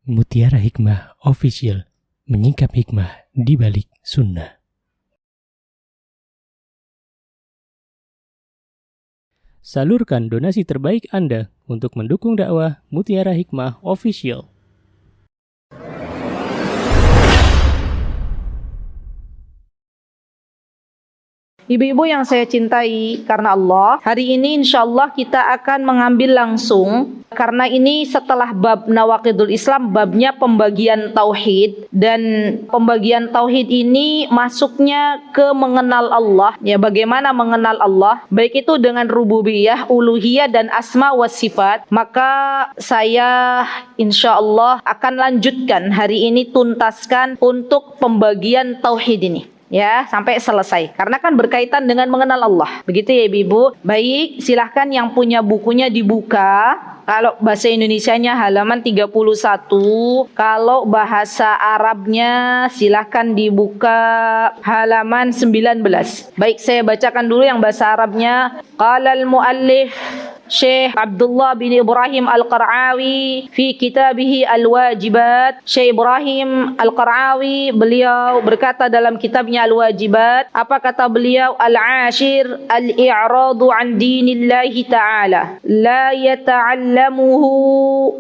Mutiara Hikmah Official, menyingkap hikmah di balik sunnah. Salurkan donasi terbaik Anda untuk mendukung dakwah Mutiara Hikmah Official. Ibu-ibu yang saya cintai karena Allah, hari ini insya Allah kita akan mengambil langsung, karena ini setelah bab Nawaqidul Islam, babnya pembagian tauhid, dan pembagian tauhid ini masuknya ke mengenal Allah, ya, bagaimana mengenal Allah, baik itu dengan rububiyah, uluhiyah, dan asma wa sifat. Maka saya insya Allah akan lanjutkan hari ini, tuntaskan untuk pembagian tauhid ini, ya, sampai selesai, karena kan berkaitan dengan mengenal Allah. Begitu ya ibu-ibu. Baik, silahkan yang punya bukunya dibuka. Kalau bahasa Indonesianya halaman 31, kalau bahasa Arabnya silahkan dibuka halaman 19. Baik, saya bacakan dulu yang bahasa Arabnya. Qalal muallif Syekh Abdullah bin Ibrahim Al-Qar'awi fi kitabih Al-Wajibat. Syekh Ibrahim Al-Qar'awi, beliau berkata dalam kitabnya Al-Wajibat, apa kata beliau? Al-ashir al-i'radu an dinillahi ta'ala, la yata'allamuhu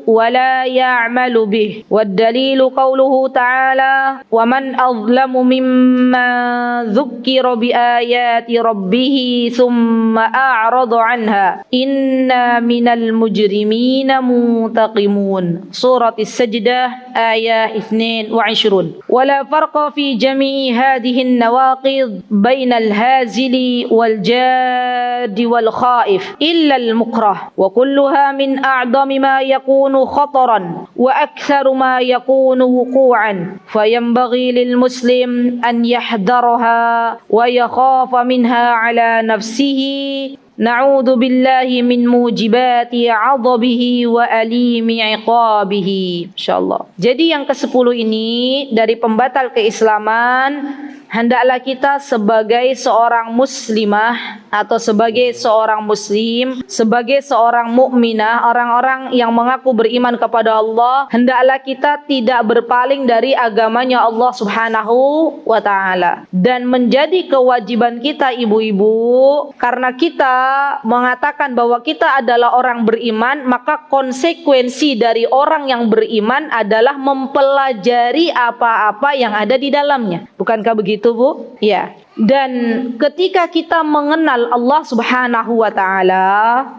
wa la ya'malu bih. Wad-dalilu qawluhu ta'ala, wa man azlamu mimman dhukkira bi ayati rabbih thumma a'radu anha inna minal mujrimina muntaqimun. Surat As-Sajdah ayat 22. Wala farqa fi jami'i hadhihi an-nawaqid bainal hazili wal jadi wal khaif illa al-mukrah, wa kulluha min a'dami ma yakunu khataran wa aktharu ma yakunu wuqu'an, fayanbaghi lil muslim an yahdaraha wa yakhafa minha ala nafsihi. Na'udzu billahi min mujibati 'adhabihi wa alimi 'iqabihi. Insyaallah. Jadi yang ke-10 ini dari pembatal keislaman, hendaklah kita sebagai seorang muslimah atau sebagai seorang muslim, sebagai seorang mukminah, orang-orang yang mengaku beriman kepada Allah, hendaklah kita tidak berpaling dari agamanya Allah Subhanahu wa taala. Dan menjadi kewajiban kita ibu-ibu, karena kita mengatakan bahwa kita adalah orang beriman, maka konsekuensi dari orang yang beriman adalah mempelajari apa-apa yang ada di dalamnya. Bukankah begitu, Bu? Ya. Dan ketika kita mengenal Allah Subhanahu wa taala,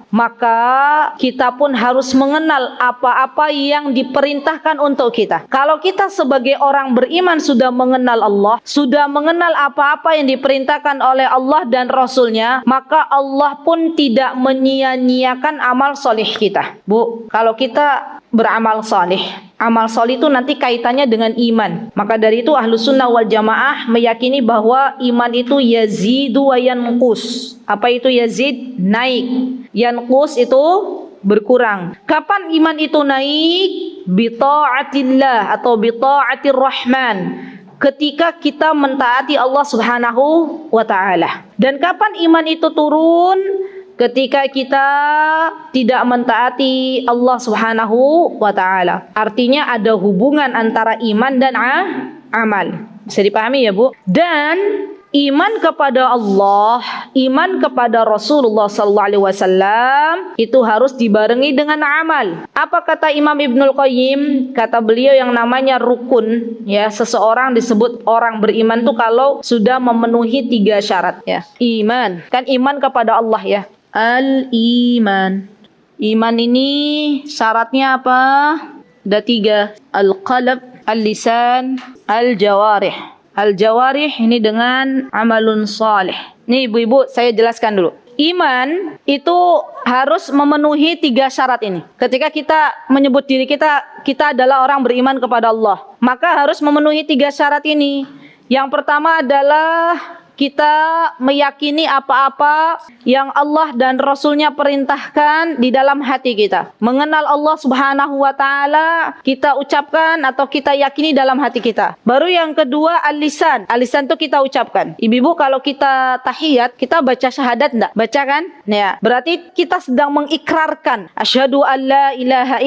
maka kita pun harus mengenal apa-apa yang diperintahkan untuk kita. Kalau kita sebagai orang beriman sudah mengenal Allah, sudah mengenal apa-apa yang diperintahkan oleh Allah dan Rasulnya, maka Allah pun tidak menyia-nyiakan amal soleh kita. Bu, kalau kita beramal soleh, amal soleh itu nanti kaitannya dengan iman. Maka dari itu Ahlus Sunnah wal Jamaah meyakini bahwa iman itu yazidu wa yanqus. Apa itu yazid? Naik. Yanqus itu berkurang. Kapan iman itu naik? Bi ta'atillah atau bi ta'atir rahman, ketika kita mentaati Allah Subhanahu wa taala. Dan kapan iman itu turun? Ketika kita tidak mentaati Allah Subhanahu wa taala. Artinya ada hubungan antara iman dan amal. Bisa dipahami ya, Bu? Dan iman kepada Allah, iman kepada Rasulullah sallallahu alaihi wasallam itu harus dibarengi dengan amal. Apa kata Imam Ibnul Qayyim? Kata beliau yang namanya rukun, ya, seseorang disebut orang beriman tuh kalau sudah memenuhi 3 syarat, ya. Iman, kan iman kepada Allah, ya. Al-iman. Iman ini syaratnya apa? Ada 3. Al-qalb, al-lisan, al-jawarih. Al-jawarih ini dengan amalun salih. Nih ibu-ibu, saya jelaskan dulu. Iman itu harus memenuhi 3 syarat ini. Ketika kita menyebut diri kita adalah orang beriman kepada Allah, maka harus memenuhi 3 syarat ini. Yang pertama adalah kita meyakini apa-apa yang Allah dan Rasulnya perintahkan di dalam hati kita. Mengenal Allah Subhanahu wa ta'ala kita ucapkan atau kita yakini dalam hati kita. Baru yang kedua al-lisan. Al-lisan itu kita ucapkan. Ibu-ibu kalau kita tahiyat, kita baca syahadat enggak? Baca kan? Ya. Berarti kita sedang mengikrarkan asyhadu an la ilaha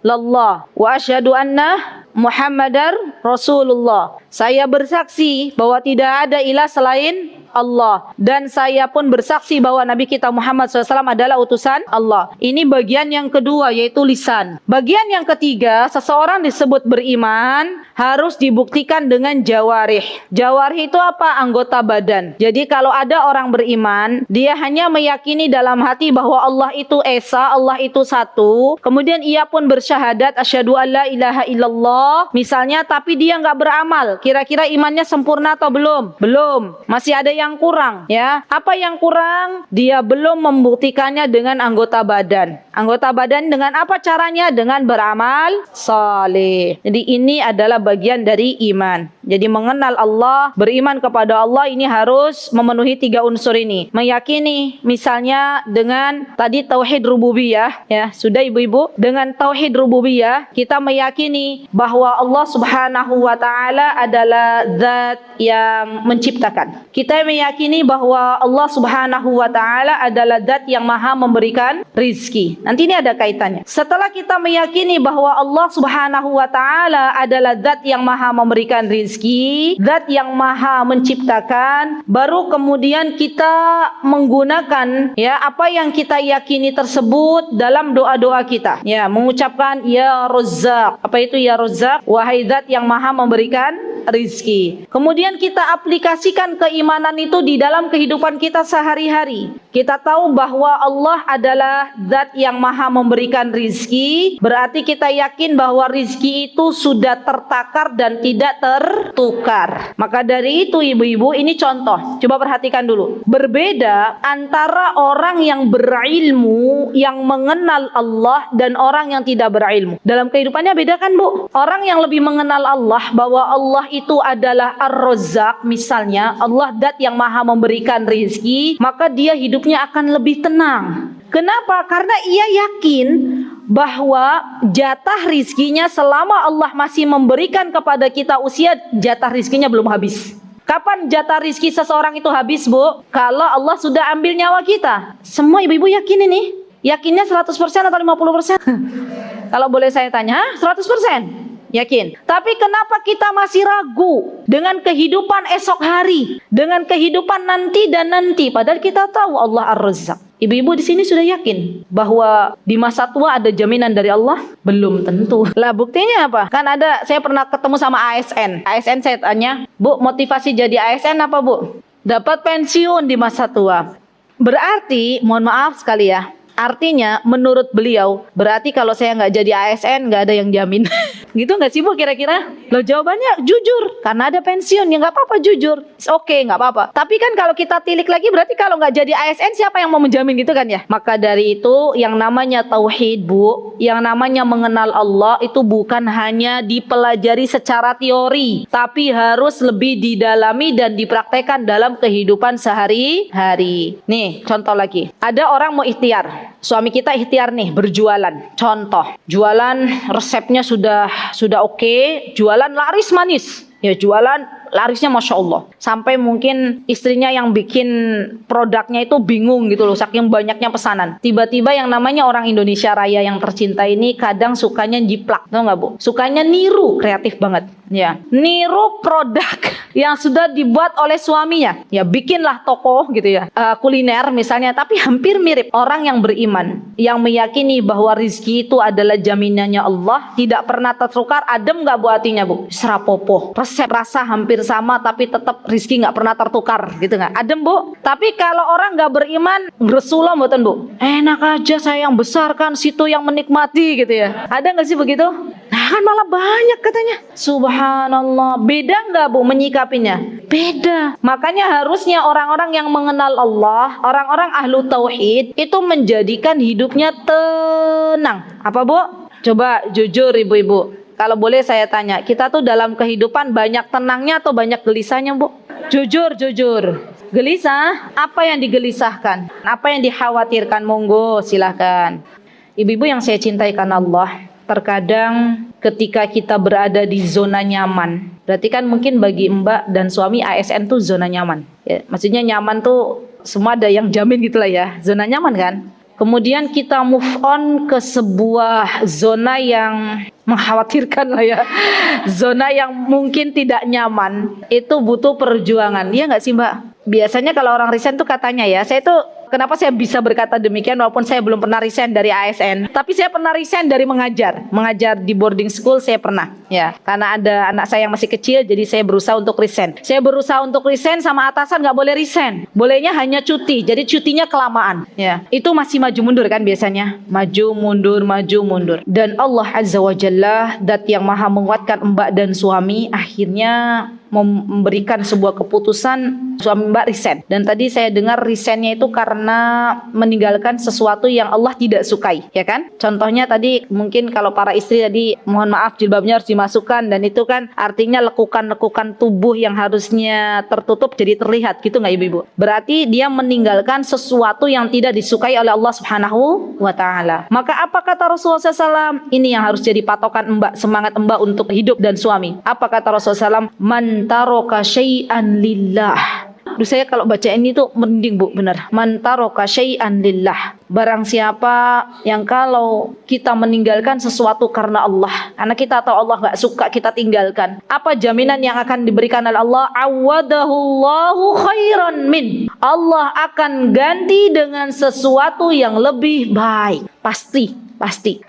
illallah wa asyhadu anna Muhammadar Rasulullah. Saya bersaksi bahwa tidak ada ilah selain Allah, dan saya pun bersaksi bahwa Nabi kita Muhammad SAW adalah utusan Allah. Ini bagian yang kedua, yaitu lisan. Bagian yang ketiga, seseorang disebut beriman harus dibuktikan dengan jawarih. Jawarih itu apa? Anggota badan. Jadi kalau ada orang beriman, dia hanya meyakini dalam hati bahwa Allah itu esa, Allah itu satu. Kemudian ia pun bersyahadat asyhadu alla ilaha illallah, misalnya, tapi dia nggak beramal. Kira-kira imannya sempurna atau belum? Belum. Masih ada yang kurang, ya. Apa yang kurang? Dia belum membuktikannya dengan anggota badan. Anggota badan dengan apa caranya? Dengan beramal saleh. Jadi ini adalah bagian dari iman. Jadi mengenal Allah, beriman kepada Allah, ini harus memenuhi 3 unsur ini. Meyakini misalnya dengan tadi tauhid rububiyah, ya. Sudah ibu-ibu? Dengan tauhid rububiyah kita meyakini bahwa Allah Subhanahu wa taala adalah zat yang menciptakan. Kita meyakini bahwa Allah Subhanahu wa taala adalah zat yang maha memberikan rizki. Nanti ini ada kaitannya. Setelah kita meyakini bahwa Allah Subhanahu wa taala adalah zat yang maha memberikan rizki, zat yang maha menciptakan, baru kemudian kita menggunakan, ya, apa yang kita yakini tersebut dalam doa-doa kita. Ya, mengucapkan ya Razzaq. Apa itu ya Razzaq? Wahai zat yang maha memberikan rizki. Kemudian kita aplikasikan keimanan itu di dalam kehidupan kita sehari-hari. Kita tahu bahwa Allah adalah zat yang maha memberikan rizki. Berarti kita yakin bahwa rizki itu sudah tertakar dan tidak tertukar. Maka dari itu ibu-ibu, ini contoh. Coba perhatikan dulu. Berbeda antara orang yang berilmu, yang mengenal Allah, dan orang yang tidak berilmu. Dalam kehidupannya beda kan, Bu? Orang yang lebih mengenal Allah, bahwa Allah itu adalah Ar-Razzaq, misalnya Allah zat yang maha memberikan rizki, maka dia hidupnya akan lebih tenang. Kenapa? Karena ia yakin bahwa jatah rizkinya selama Allah masih memberikan kepada kita usia, jatah rizkinya belum habis. Kapan jatah rizki seseorang itu habis, Bu? Kalau Allah sudah ambil nyawa kita. Semua ibu-ibu yakin ini? Yakinnya 100% atau 50%? Kalau boleh saya tanya, 100%? Yakin. Tapi kenapa kita masih ragu dengan kehidupan esok hari, dengan kehidupan nanti dan nanti, padahal kita tahu Allah Ar-Razzaq. Ibu-ibu di sini sudah yakin bahwa di masa tua ada jaminan dari Allah? Belum tentu. Lah buktinya apa? Kan ada, saya pernah ketemu sama ASN. ASN saya tanya, Bu, motivasi jadi ASN apa, Bu? Dapat pensiun di masa tua. Berarti, mohon maaf sekali ya, artinya menurut beliau, berarti kalau saya nggak jadi ASN nggak ada yang jamin. Gitu nggak sih, Bu, kira-kira? Loh, jawabannya jujur, karena ada pensiun. Ya nggak apa-apa, jujur. Oke, nggak apa-apa. Tapi kan kalau kita tilik lagi, berarti kalau nggak jadi ASN siapa yang mau menjamin, gitu kan ya? Maka dari itu yang namanya tauhid, Bu, yang namanya mengenal Allah itu bukan hanya dipelajari secara teori, tapi harus lebih didalami dan dipraktekkan dalam kehidupan sehari-hari. Nih, contoh lagi. Ada orang mau ikhtiar. Suami kita ikhtiar nih berjualan. Contoh, jualan resepnya sudah oke, jualan laris manis. Ya, jualan larisnya Masya Allah. Sampai mungkin istrinya yang bikin produknya itu bingung gitu loh, saking banyaknya pesanan. Tiba-tiba yang namanya orang Indonesia Raya yang tercinta ini kadang sukanya jiplak, tau nggak, Bu? Sukanya niru, kreatif banget. Ya, niru produk yang sudah dibuat oleh suaminya. Ya, bikinlah toko gitu ya, kuliner misalnya, tapi hampir mirip. Orang yang beriman, yang meyakini bahwa rizki itu adalah jaminannya Allah, tidak pernah tertukar, adem nggak Bu hatinya, Bu? Serapopo. Resep rasa hampir sama, tapi tetap rizki nggak pernah tertukar, gitu nggak? Adem, Bu. Tapi kalau orang nggak beriman, Rasulullah mboten, Bu. Enak aja saya yang besarkan, situ yang menikmati, gitu ya. Ada nggak sih begitu? Nah, kan malah banyak katanya. Subhanallah. Beda nggak, Bu, menyikapinya? Beda. Makanya harusnya orang-orang yang mengenal Allah, orang-orang ahlu tauhid, itu menjadikan hidupnya tenang. Apa, Bu? Coba jujur ibu-ibu. Kalau boleh saya tanya, kita tuh dalam kehidupan banyak tenangnya atau banyak gelisahnya, Bu? Jujur. Gelisah? Apa yang digelisahkan? Apa yang dikhawatirkan? Monggo, silahkan. Ibu-ibu yang saya cintai karena Allah, terkadang ketika kita berada di zona nyaman, berarti kan mungkin bagi Mbak dan suami ASN tuh zona nyaman. Ya, maksudnya nyaman tuh semua ada yang jamin gitulah ya, zona nyaman kan? Kemudian kita move on ke sebuah zona yang mengkhawatirkan lah ya. Zona yang mungkin tidak nyaman. Itu butuh perjuangan. Iya nggak sih Mbak? Biasanya kalau orang resign tuh katanya ya, saya tuh kenapa saya bisa berkata demikian walaupun saya belum pernah resign dari ASN, tapi saya pernah resign dari mengajar di boarding school. Saya pernah ya, karena ada anak saya yang masih kecil, jadi saya berusaha untuk resign. Saya berusaha untuk resign, sama atasan nggak boleh resign, bolehnya hanya cuti, jadi cutinya kelamaan ya. Itu masih maju mundur kan biasanya, maju mundur. Dan Allah Azza wa Jalla, zat yang maha menguatkan Mbak dan suami, akhirnya memberikan sebuah keputusan suami Mbak resign. Dan tadi saya dengar resignnya itu karena meninggalkan sesuatu yang Allah tidak sukai, ya kan? Contohnya tadi mungkin kalau para istri tadi, mohon maaf jilbabnya harus dimasukkan, dan itu kan artinya lekukan-lekukan tubuh yang harusnya tertutup jadi terlihat, gitu nggak ibu-ibu? Berarti dia meninggalkan sesuatu yang tidak disukai oleh Allah Subhanahu wa Ta'ala. Maka apa kata Rasulullah SAW? Ini yang harus jadi patokan Mbak, semangat Mbak untuk hidup dan suami. Apa kata Rasulullah SAW? Man taroka syai'an lillah. Duh, saya kalau baca ini tuh mending Bu, benar. Man taroka syai'an lillah. Barang siapa yang kalau kita meninggalkan sesuatu karena Allah, karena kita tahu Allah gak suka kita tinggalkan, apa jaminan yang akan diberikan oleh Allah? Awadahullahu khairan min. Allah akan ganti dengan sesuatu yang lebih baik. Pasti.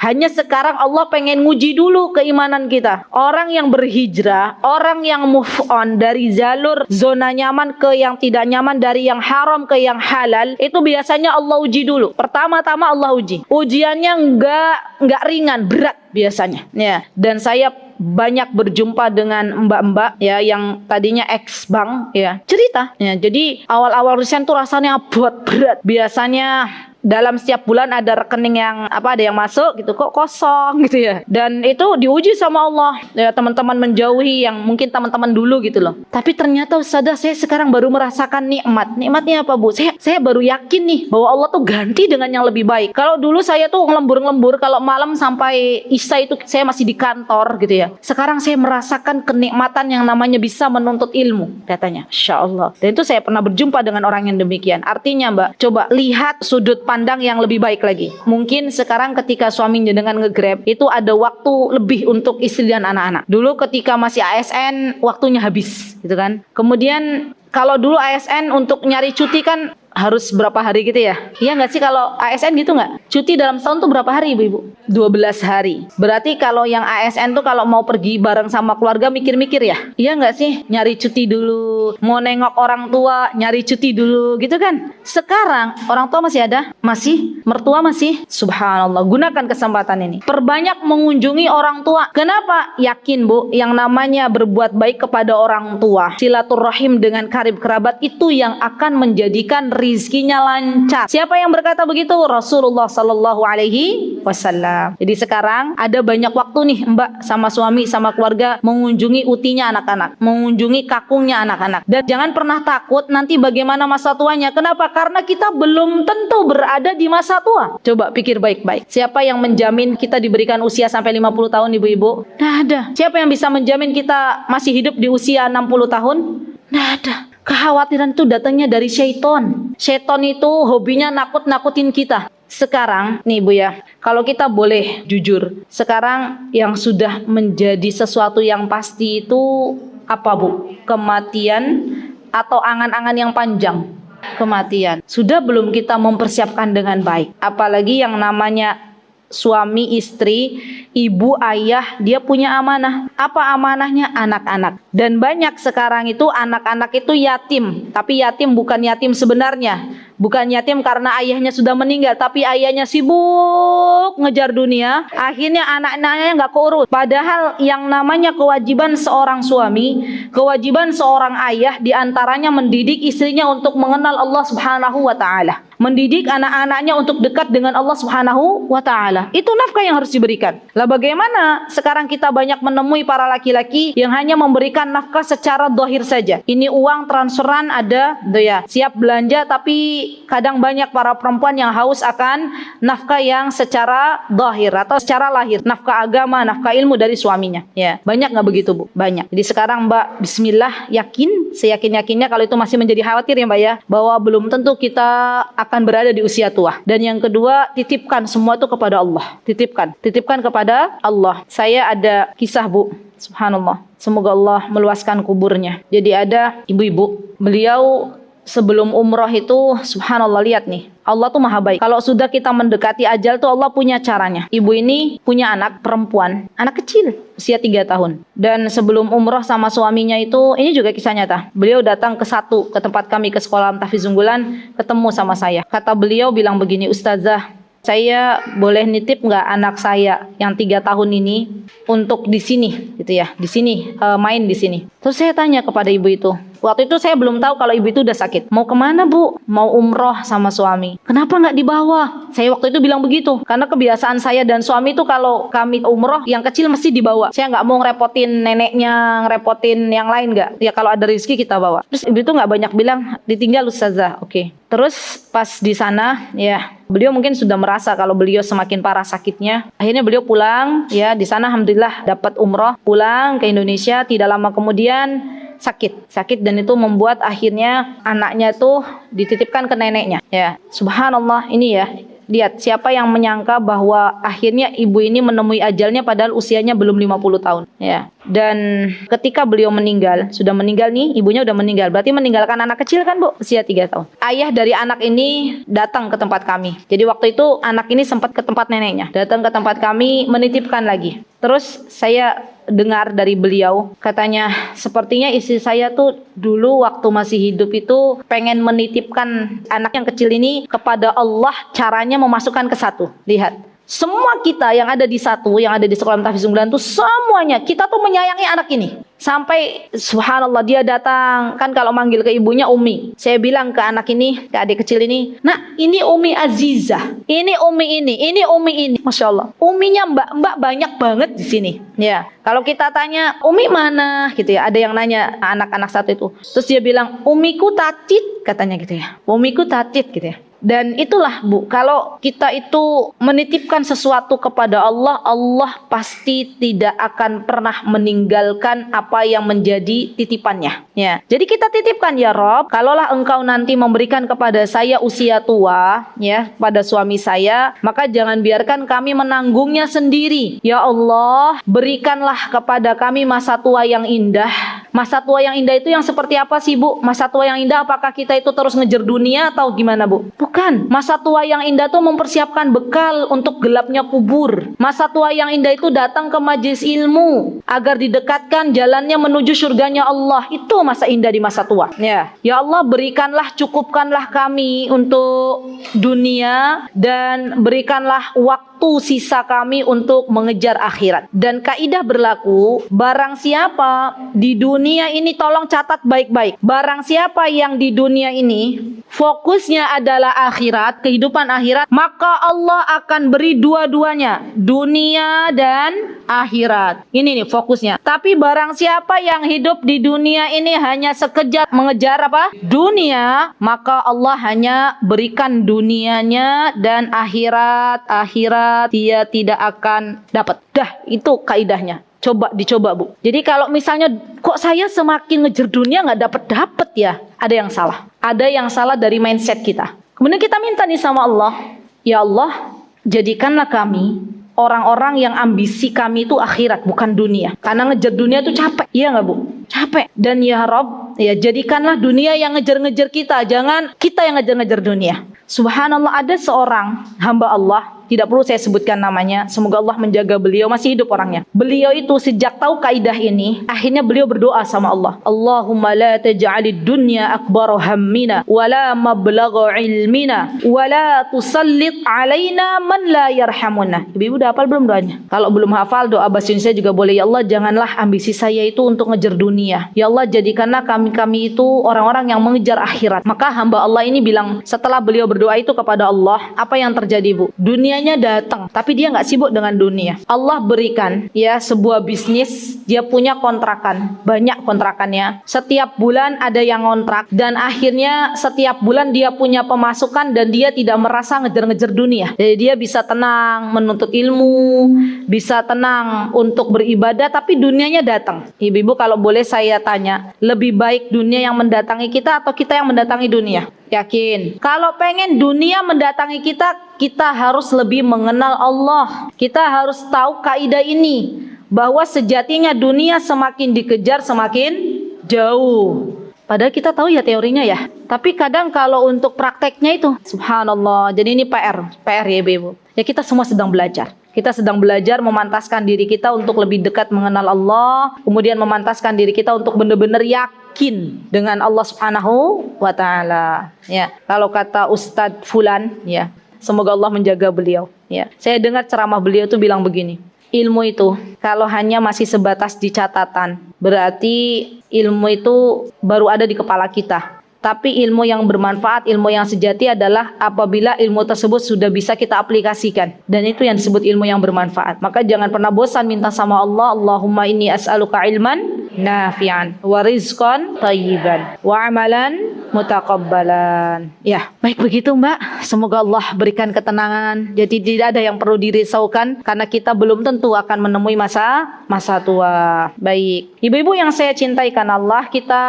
Hanya sekarang Allah pengen nguji dulu keimanan kita. Orang yang berhijrah, orang yang move on dari jalur zona nyaman ke yang tidak nyaman, dari yang haram ke yang halal, itu biasanya Allah uji dulu. Pertama-tama Allah uji. Ujiannya enggak ringan, berat biasanya. Ya. Dan saya banyak berjumpa dengan mbak-mbak ya yang tadinya ex bank ya, cerita ya. Jadi awal-awal resign tuh rasanya berat. Biasanya dalam setiap bulan ada rekening yang ada yang masuk gitu, kok kosong gitu ya. Dan itu diuji sama Allah ya, teman-teman menjauhi yang mungkin teman-teman dulu gitu loh. Tapi ternyata Ustazah, saya sekarang baru merasakan nikmatnya apa Bu? Saya baru yakin nih bahwa Allah tuh ganti dengan yang lebih baik. Kalau dulu saya tuh ngelembur, kalau malam sampai isya itu saya masih di kantor gitu ya. Sekarang saya merasakan kenikmatan yang namanya bisa menuntut ilmu, katanya. Insya Allah. Dan itu saya pernah berjumpa dengan orang yang demikian. Artinya Mbak, coba lihat sudut pandang yang lebih baik lagi. Mungkin sekarang ketika suaminya dengan nge-Grab, itu ada waktu lebih untuk istri dan anak-anak. Dulu ketika masih ASN, waktunya habis gitu kan. Kemudian kalau dulu ASN untuk nyari cuti kan harus berapa hari gitu ya? Iya nggak sih kalau ASN gitu nggak? Cuti dalam setahun tuh berapa hari ibu-ibu? 12 hari. Berarti kalau yang ASN tuh kalau mau pergi bareng sama keluarga mikir-mikir ya? Iya nggak sih? Nyari cuti dulu. Mau nengok orang tua, nyari cuti dulu gitu kan? Sekarang orang tua masih ada? Masih? Mertua masih? Subhanallah. Gunakan kesempatan ini. Perbanyak mengunjungi orang tua. Kenapa? Yakin Bu, yang namanya berbuat baik kepada orang tua, silaturahim dengan karib kerabat, itu yang akan menjadikan rizkinya lancar. Siapa yang berkata begitu? Rasulullah Sallallahu Alaihi Wasallam. Jadi sekarang ada banyak waktu nih Mbak sama suami sama keluarga mengunjungi utinya anak-anak, mengunjungi kakungnya anak-anak. Dan jangan pernah takut nanti bagaimana masa tuanya. Kenapa? Karena kita belum tentu berada di masa tua. Coba pikir baik-baik. Siapa yang menjamin kita diberikan usia sampai 50 tahun ibu-ibu? Nggak ada. Siapa yang bisa menjamin kita masih hidup di usia 60 tahun? Nggak ada. Kekhawatiran itu datangnya dari syaitan. Syaitan itu hobinya nakut-nakutin kita. Sekarang nih Bu ya, kalau kita boleh jujur, sekarang yang sudah menjadi sesuatu yang pasti itu apa Bu? Kematian atau angan-angan yang panjang? Kematian. Sudah belum kita mempersiapkan dengan baik? Apalagi yang namanya suami, istri, ibu, ayah, dia punya amanah. Apa amanahnya? Anak-anak. Dan banyak sekarang itu anak-anak itu yatim. Tapi yatim bukan yatim sebenarnya. Bukan yatim karena ayahnya sudah meninggal, tapi ayahnya sibuk ngejar dunia. Akhirnya anak-anaknya nggak keurus. Padahal yang namanya kewajiban seorang suami, kewajiban seorang ayah diantaranya mendidik istrinya untuk mengenal Allah Subhanahu wa Ta'ala, mendidik anak-anaknya untuk dekat dengan Allah Subhanahu wa Ta'ala. Itu nafkah yang harus diberikan. Lah bagaimana sekarang kita banyak menemui para laki-laki yang hanya memberikan nafkah secara dohir saja. Ini uang transferan ada, ya, siap belanja, tapi kadang banyak para perempuan yang haus akan nafkah yang secara dohir atau secara lahir, nafkah agama, nafkah ilmu dari suaminya. Ya, banyak nggak begitu Bu? Banyak. Jadi sekarang Mbak, Bismillah, yakin, seyakin-yakinnya kalau itu masih menjadi khawatir ya Mbak ya, bahwa belum tentu kita akan berada di usia tua. Dan yang kedua, titipkan semua itu kepada Allah. Titipkan kepada Allah. Saya ada kisah, Bu. Subhanallah. Semoga Allah meluaskan kuburnya. Jadi ada ibu-ibu, beliau sebelum umroh itu, subhanallah, lihat nih, Allah tuh maha baik. Kalau sudah kita mendekati ajal tuh Allah punya caranya. Ibu ini punya anak perempuan, anak kecil, usia 3 tahun. Dan sebelum umroh sama suaminya itu, ini juga kisah nyata. Beliau datang ke tempat kami, ke sekolah Tahfiz Unggulan, ketemu sama saya. Kata beliau bilang begini, Ustazah, saya boleh nitip nggak anak saya yang 3 tahun ini untuk di sini, gitu ya, di sini main di sini. Terus saya tanya kepada ibu itu. Waktu itu saya belum tahu kalau ibu itu udah sakit. Mau kemana, Bu? Mau umroh sama suami. Kenapa nggak dibawa? Saya waktu itu bilang begitu. Karena kebiasaan saya dan suami itu kalau kami umroh, yang kecil mesti dibawa. Saya nggak mau ngerepotin neneknya, ngerepotin yang lain nggak. Ya kalau ada rezeki kita bawa. Terus ibu itu nggak banyak bilang, ditinggal Ustazah. Oke. Terus pas di sana, ya beliau mungkin sudah merasa kalau beliau semakin parah sakitnya. Akhirnya beliau pulang. Ya di sana alhamdulillah dapat umroh. Pulang ke Indonesia. Tidak lama kemudian sakit dan itu membuat akhirnya anaknya tuh dititipkan ke neneknya. Ya, subhanallah, ini ya. Lihat, siapa yang menyangka bahwa akhirnya ibu ini menemui ajalnya padahal usianya belum 50 tahun. Ya. Dan ketika beliau meninggal, sudah meninggal nih, ibunya udah meninggal. Berarti meninggalkan anak kecil kan, Bu? Usia 3 tahun. Ayah dari anak ini datang ke tempat kami. Jadi waktu itu anak ini sempat ke tempat neneknya. Datang ke tempat kami, menitipkan lagi. Terus saya dengar dari beliau, katanya sepertinya istri saya tuh dulu waktu masih hidup itu pengen menitipkan anak yang kecil ini kepada Allah, caranya memasukkan ke satu. Lihat, semua kita yang ada di satu, yang ada di sekolah Tahfiz Unggulan tuh semuanya kita tuh menyayangi anak ini. Sampai subhanallah dia datang, kan kalau manggil ke ibunya Umi. Saya bilang ke anak ini, ke adik kecil ini, "Nak, ini Umi Azizah. Ini Umi ini Umi ini." Masya Allah. Uminya mbak banyak banget di sini. Ya, kalau kita tanya, "Umi mana?" gitu ya. Ada yang nanya anak-anak satu itu. Terus dia bilang, "Umiku Tatit," katanya gitu ya. "Umiku Tatit," gitu ya. Dan itulah, Bu, kalau kita itu menitipkan sesuatu kepada Allah, Allah pasti tidak akan pernah meninggalkan apa yang menjadi titipannya. Ya. Jadi kita titipkan, ya Rob, kalaulah engkau nanti memberikan kepada saya usia tua, ya, pada suami saya, maka jangan biarkan kami menanggungnya sendiri. Ya Allah, berikanlah kepada kami masa tua yang indah. Masa tua yang indah itu yang seperti apa sih, Bu? Masa tua yang indah apakah kita itu terus ngejar dunia atau gimana, Bu? Bukan. Masa tua yang indah itu mempersiapkan bekal untuk gelapnya kubur. Masa tua yang indah itu datang ke majelis ilmu agar didekatkan jalannya menuju surganya Allah. Itu masa indah di masa tua. Ya, ya Allah, berikanlah, cukupkanlah kami untuk dunia dan berikanlah waktu sisa kami untuk mengejar akhirat. Dan kaidah berlaku, barang siapa di dunia ini, tolong catat baik-baik, barang siapa yang di dunia ini fokusnya adalah akhirat, kehidupan akhirat, maka Allah akan beri dua-duanya, dunia dan akhirat. Ini nih fokusnya. Tapi barang siapa yang hidup di dunia ini hanya sekejap mengejar apa? Dunia, maka Allah hanya berikan dunianya dan akhirat dia tidak akan dapat. Dah, itu kaidahnya. Dicoba, Bu. Jadi kalau misalnya kok saya semakin ngejar dunia nggak dapat ya, ada yang salah. Ada yang salah dari mindset kita. Kemudian kita minta nih sama Allah, ya Allah, jadikanlah kami orang-orang yang ambisi kami itu akhirat, bukan dunia. Karena ngejar dunia itu capek, iya nggak, Bu? Capek. Dan ya Rob, ya jadikanlah dunia yang ngejar-ngejar kita, jangan kita yang ngejar-ngejar dunia. Subhanallah, ada seorang hamba Allah, tidak perlu saya sebutkan namanya, semoga Allah menjaga beliau, masih hidup orangnya. Beliau itu sejak tahu kaidah ini, akhirnya beliau berdoa sama Allah, Allahumma la taj'alid dunya akbar hammina wala mablagha ilmina wala tusallit alaina man la yarhamuna. Ibu udah hafal belum doanya? Kalau belum hafal, doa bahasa Indonesia juga boleh. Ya Allah, janganlah ambisi saya itu untuk ngejar dunia. Ya Allah, jadikanlah kami itu orang-orang yang mengejar akhirat. Maka hamba Allah ini bilang, setelah beliau berdoa itu kepada Allah, apa yang terjadi, Bu? Dunianya datang, tapi dia nggak sibuk dengan dunia. Allah berikan ya sebuah bisnis dia punya kontrakan, banyak kontrakannya. Setiap bulan ada yang ngontrak dan akhirnya setiap bulan dia punya pemasukan dan dia tidak merasa ngejar-ngejar dunia. Jadi dia bisa tenang menuntut ilmu, bisa tenang untuk beribadah, tapi dunianya datang. Ibu-ibu kalau boleh saya tanya, lebih baik dunia yang mendatangi kita atau kita yang mendatangi dunia? Yakin? Kalau pengen dunia mendatangi kita, kita harus lebih mengenal Allah. Kita harus tahu kaidah ini, bahwa sejatinya dunia semakin dikejar semakin jauh. Padahal kita tahu ya teorinya ya. Tapi kadang kalau untuk prakteknya itu, subhanallah. Jadi ini PR ya ibu. Ya kita semua sedang belajar. Kita sedang belajar memantaskan diri kita untuk lebih dekat mengenal Allah, kemudian memantaskan diri kita untuk benar-benar yakin dengan Allah Subhanahu wa taala. Ya, kalau kata Ustadz Fulan, ya, semoga Allah menjaga beliau, ya. Saya dengar ceramah beliau itu bilang begini, ilmu itu kalau hanya masih sebatas di catatan, berarti ilmu itu baru ada di kepala kita. Tapi ilmu yang bermanfaat, ilmu yang sejati adalah apabila ilmu tersebut sudah bisa kita aplikasikan. Dan itu yang disebut ilmu yang bermanfaat. Maka jangan pernah bosan minta sama Allah, Allahumma inni as'aluka ilman nafi'an wa rizqan thayyiban wa amalan mutaqabbalan. Ya, baik begitu Mbak. Semoga Allah berikan ketenangan. Jadi tidak ada yang perlu dirisaukan karena kita belum tentu akan menemui masa tua. Baik. Ibu-ibu yang saya cintai karena Allah, kita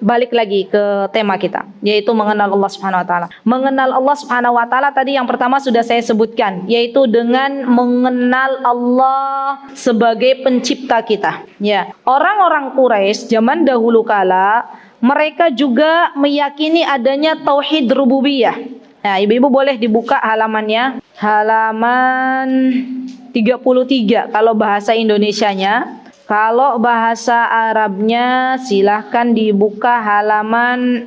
balik lagi ke tema kita, yaitu mengenal Allah Subhanahu wa taala. Mengenal Allah Subhanahu wa taala tadi yang pertama sudah saya sebutkan, yaitu dengan mengenal Allah sebagai pencipta kita. Ya, orang-orang Quraisy zaman dahulu kala mereka juga meyakini adanya tauhid rububiyah. Nah, ibu-ibu boleh dibuka halamannya, halaman 33 kalau bahasa Indonesianya. Kalau bahasa Arabnya silahkan dibuka halaman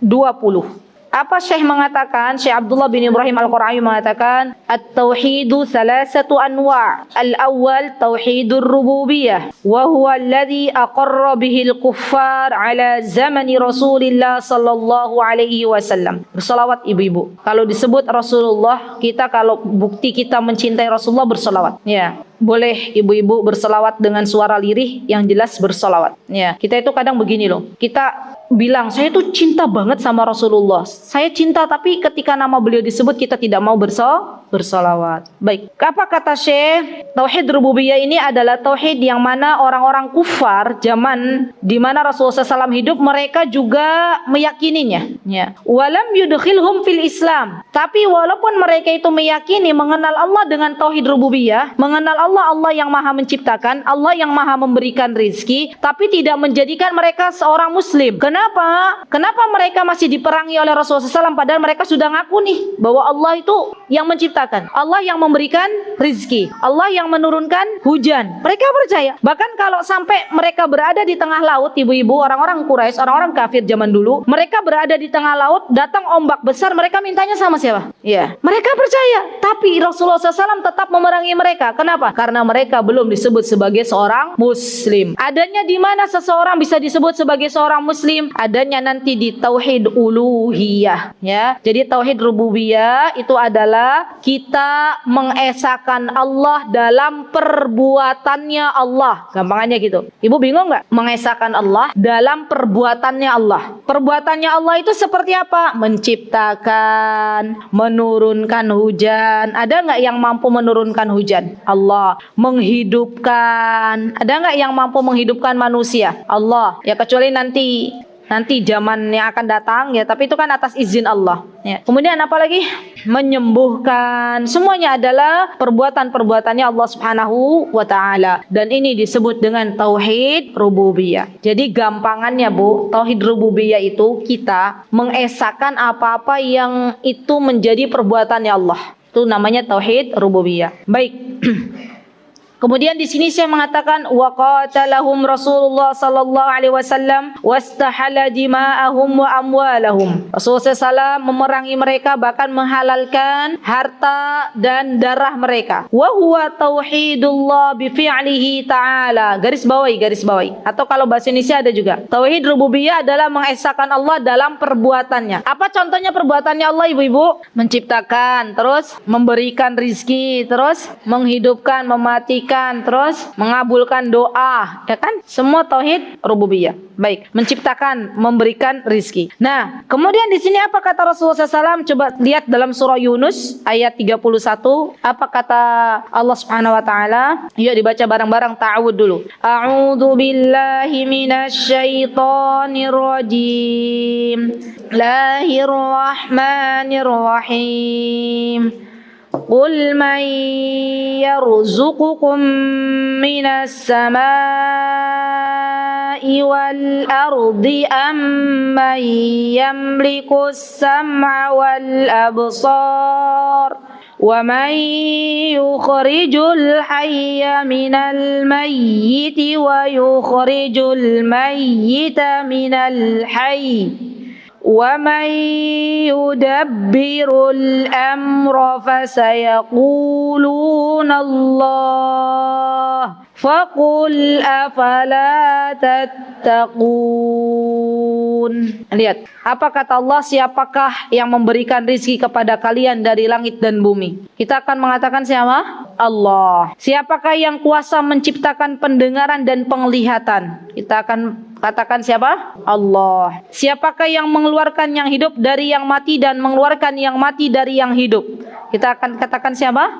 20. Apa Syekh mengatakan? Syekh Abdullah bin Ibrahim Al-Qur'ani mengatakan, At-tauhidu salasatu anwa'. Al-awwal tauhidur rububiyah, wa huwa alladhi aqarra bihi al-kuffar ala zamani Rasulillah sallallahu alaihi wasallam. Berselawat ibu-ibu. Kalau disebut Rasulullah, kita kalau bukti kita mencintai Rasulullah berselawat. Ya. Boleh ibu-ibu berselawat dengan suara lirih yang jelas berselawat. Ya, kita itu kadang begini loh. Kita bilang saya itu cinta banget sama Rasulullah. Saya cinta tapi ketika nama beliau disebut kita tidak mau berselawat. Baik. Apa kata Syekh? Tauhid rububiyah ini adalah tauhid yang mana orang-orang kufar zaman di mana Rasulullah SAW hidup mereka juga meyakininya. Ya. Walam yudkhilhum fil Islam. Tapi walaupun mereka itu meyakini mengenal Allah dengan tauhid rububiyah, mengenal Allah yang maha menciptakan, Allah yang maha memberikan rizki, tapi tidak menjadikan mereka seorang muslim. Kenapa? Kenapa mereka masih diperangi oleh Rasulullah SAW padahal mereka sudah ngaku nih bahwa Allah itu yang menciptakan, Allah yang memberikan rizki, Allah yang menurunkan hujan. Mereka percaya. Bahkan kalau sampai mereka berada di tengah laut, ibu-ibu, orang-orang Quraisy, orang-orang kafir zaman dulu, mereka berada di tengah laut, datang ombak besar, mereka mintanya sama siapa? Ya, mereka percaya. Tapi Rasulullah SAW tetap memerangi mereka. Kenapa? Karena mereka belum disebut sebagai seorang muslim. Adanya di mana seseorang bisa disebut sebagai seorang muslim? Adanya nanti di tauhid uluhiyah, ya. Jadi tauhid rububiyah itu adalah kita mengesahkan Allah dalam perbuatannya Allah. Gampangannya gitu. Ibu bingung nggak? Mengesahkan Allah dalam perbuatannya Allah. Perbuatannya Allah itu seperti apa? Menciptakan, menurunkan hujan. Ada nggak yang mampu menurunkan hujan? Allah. Menghidupkan. Ada nggak yang mampu menghidupkan manusia? Allah. Ya kecuali nanti zaman yang akan datang ya, tapi itu kan atas izin Allah. Ya. Kemudian apa lagi? Menyembuhkan. Semuanya adalah perbuatan-perbuatannya Allah Subhanahu wa taala. Dan ini disebut dengan tauhid rububiyah. Jadi gampangannya Bu, tauhid rububiyah itu kita mengesahkan apa-apa yang itu menjadi perbuatannya Allah. Itu namanya tauhid rububiyah. Baik. Kemudian di sini saya mengatakan wa qatalahum Rasulullah sallallahu alaihi wasallam wastahala dima'ahum wa amwalahum. Rasulullah SAW memerangi mereka, bahkan menghalalkan harta dan darah mereka. Wa huwa tauhidullah bi fi'lihi ta'ala. Garis bawahi. Atau kalau bahasa Indonesia ada juga. Tauhid rububiyah adalah mengesahkan Allah dalam perbuatannya. Apa contohnya perbuatannya Allah ibu-ibu? Menciptakan, terus memberikan rizki, terus menghidupkan, mematikan, mematikan, terus mengabulkan doa, ya kan? Semua tauhid rububiyah. Baik, menciptakan, memberikan rizki. Nah, kemudian di sini apa kata Rasulullah SAW? Coba lihat dalam surah Yunus ayat 31. Apa kata Allah Subhanahu wa taala? Yuk dibaca bareng-bareng, ta'awud dulu. A'udzu billahi minasyaitonir rajim. Bismillahirrahmanirrahim. Qul man yarzuqukum minas samaa'i wal ardi amman yamlikus sam'a wal absar wa man yukhrijul hayya minal mayyiti wa yukhrijul mayyita minal hayy وَمَنْ يُدَبِّرُ الْأَمْرَ فَسَيَقُولُونَ اللَّهُ فَقُلْ أَفَلَا تَتَّقُونَ. Lihat, apa kata Allah, siapakah yang memberikan rizki kepada kalian dari langit dan bumi? Kita akan mengatakan siapa? Allah. Siapakah yang kuasa menciptakan pendengaran dan penglihatan? Kita akan katakan siapa? Allah. Siapakah yang mengeluarkan yang hidup dari yang mati dan mengeluarkan yang mati dari yang hidup? Kita akan katakan siapa?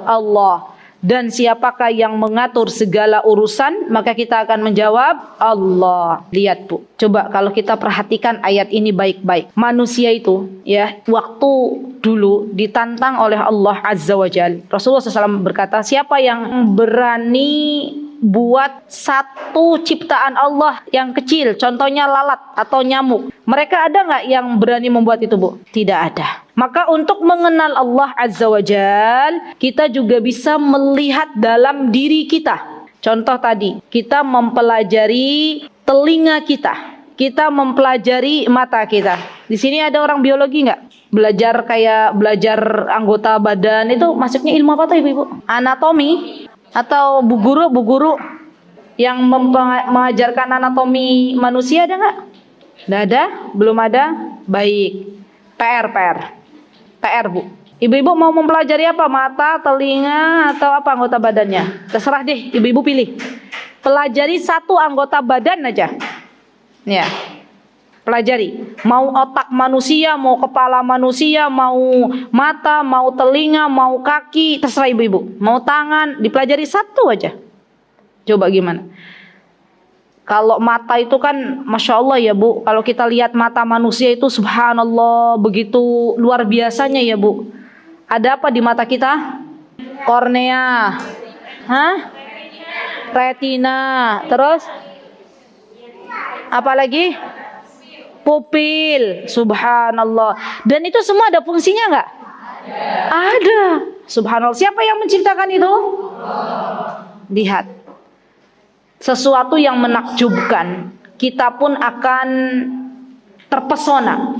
Allah. Dan siapakah yang mengatur segala urusan? Maka kita akan menjawab Allah. Lihat Bu, coba kalau kita perhatikan ayat ini baik-baik. Manusia itu ya, waktu dulu ditantang oleh Allah Azza wa Jalla. Rasulullah SAW berkata, siapa yang berani buat satu ciptaan Allah yang kecil, contohnya lalat atau nyamuk. Mereka ada nggak yang berani membuat itu Bu? Tidak ada. Maka untuk mengenal Allah Azza wa Jal, kita juga bisa melihat dalam diri kita. Contoh tadi, kita mempelajari telinga kita. Kita mempelajari mata kita. Di sini ada orang biologi nggak? Belajar anggota badan itu masuknya ilmu apa tuh Ibu? Anatomi? Atau bu guru yang mengajarkan anatomi manusia ada nggak? Nggak ada? Belum ada? Baik. PR Bu. Ibu-ibu mau mempelajari apa? Mata, telinga, atau apa anggota badannya? Terserah deh, ibu-ibu pilih. Pelajari satu anggota badan aja. Ya. Pelajari. Mau otak manusia, mau kepala manusia, mau mata, mau telinga, mau kaki, terserah ibu-ibu. Mau tangan, dipelajari satu aja. Coba gimana? Kalau mata itu kan Masya Allah ya Bu, kalau kita lihat mata manusia itu subhanallah begitu luar biasanya ya Bu. Ada apa di mata kita? Kornea, retina, terus apa lagi? Pupil, subhanallah. Dan itu semua ada fungsinya nggak? Ada. Subhanallah. Siapa yang menciptakan itu? Lihat. Sesuatu yang menakjubkan, kita pun akan terpesona.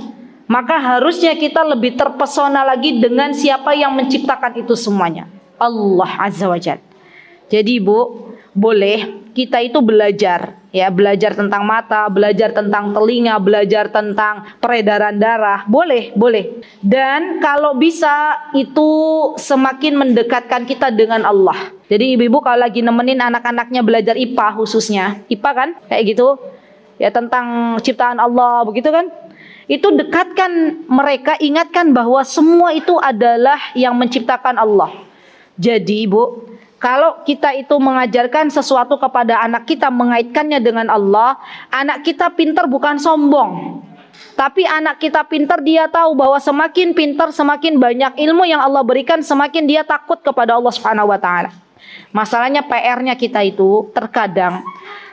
Maka harusnya kita lebih terpesona lagi dengan siapa yang menciptakan itu semuanya, Allah Azza wa Jalla. Jadi Bu, boleh kita itu belajar, ya, belajar tentang mata, belajar tentang telinga, belajar tentang peredaran darah, boleh. Dan kalau bisa itu semakin mendekatkan kita dengan Allah. Jadi ibu-ibu kalau lagi nemenin anak-anaknya belajar IPA khususnya, IPA kan kayak gitu, ya tentang ciptaan Allah begitu kan, itu dekatkan mereka, ingatkan bahwa semua itu adalah yang menciptakan Allah. Jadi ibu, kalau kita itu mengajarkan sesuatu kepada anak kita, mengaitkannya dengan Allah, anak kita pintar bukan sombong. Tapi anak kita pintar, dia tahu bahwa semakin pintar, semakin banyak ilmu yang Allah berikan, semakin dia takut kepada Allah Subhanahu wa taala. Masalahnya PR-nya kita itu terkadang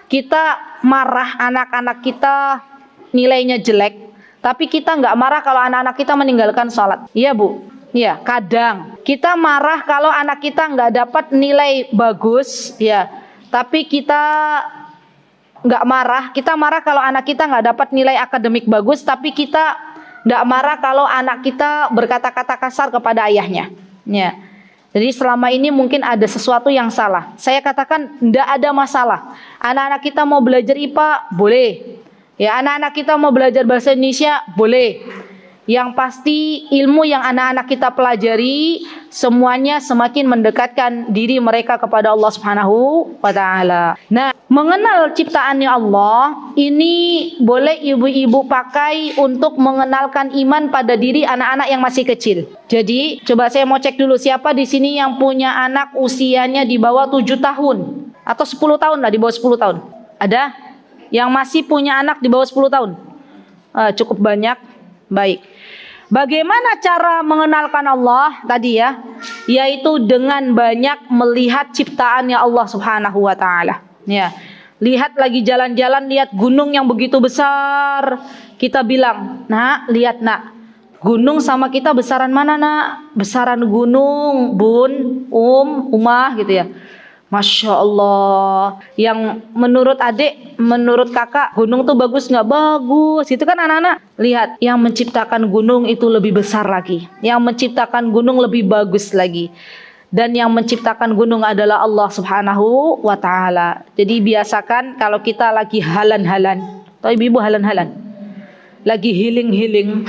kita marah anak-anak kita nilainya jelek, tapi kita nggak marah kalau anak-anak kita meninggalkan sholat. Iya Bu? Ya, kadang kita marah kalau anak kita nggak dapat nilai bagus, ya. Tapi kita nggak marah. Kita marah kalau anak kita nggak dapat nilai akademik bagus, tapi kita nggak marah kalau anak kita berkata-kata kasar kepada ayahnya. Ya. Jadi selama ini mungkin ada sesuatu yang salah. Saya katakan nggak ada masalah. Anak-anak kita mau belajar IPA, boleh. Ya, anak-anak kita mau belajar bahasa Indonesia, boleh. Yang pasti ilmu yang anak-anak kita pelajari semuanya semakin mendekatkan diri mereka kepada Allah Subhanahu wa taala. Nah, mengenal ciptaannya Allah ini boleh ibu-ibu pakai untuk mengenalkan iman pada diri anak-anak yang masih kecil. Jadi, coba saya mau cek dulu siapa di sini yang punya anak usianya di bawah 7 tahun atau 10 tahun lah, di bawah 10 tahun. Ada yang masih punya anak di bawah 10 tahun? Cukup banyak. Baik. Bagaimana cara mengenalkan Allah tadi ya? Yaitu dengan banyak melihat ciptaannya Allah Subhanahu wa taala. Ya. Lihat lagi jalan-jalan, lihat gunung yang begitu besar. Kita bilang, "Nak, lihat nak. Gunung sama kita besaran mana, Nak?" "Besaran gunung, Bun, Umah," gitu ya. Masya Allah. Yang menurut adik, menurut kakak, gunung tuh bagus nggak? Bagus. Itu kan anak-anak. Lihat, yang menciptakan gunung itu lebih besar lagi. Yang menciptakan gunung lebih bagus lagi. Dan yang menciptakan gunung adalah Allah Subhanahu wa ta'ala. Jadi biasakan kalau kita lagi halan-halan. Tahu ibu halan-halan? Lagi healing-healing.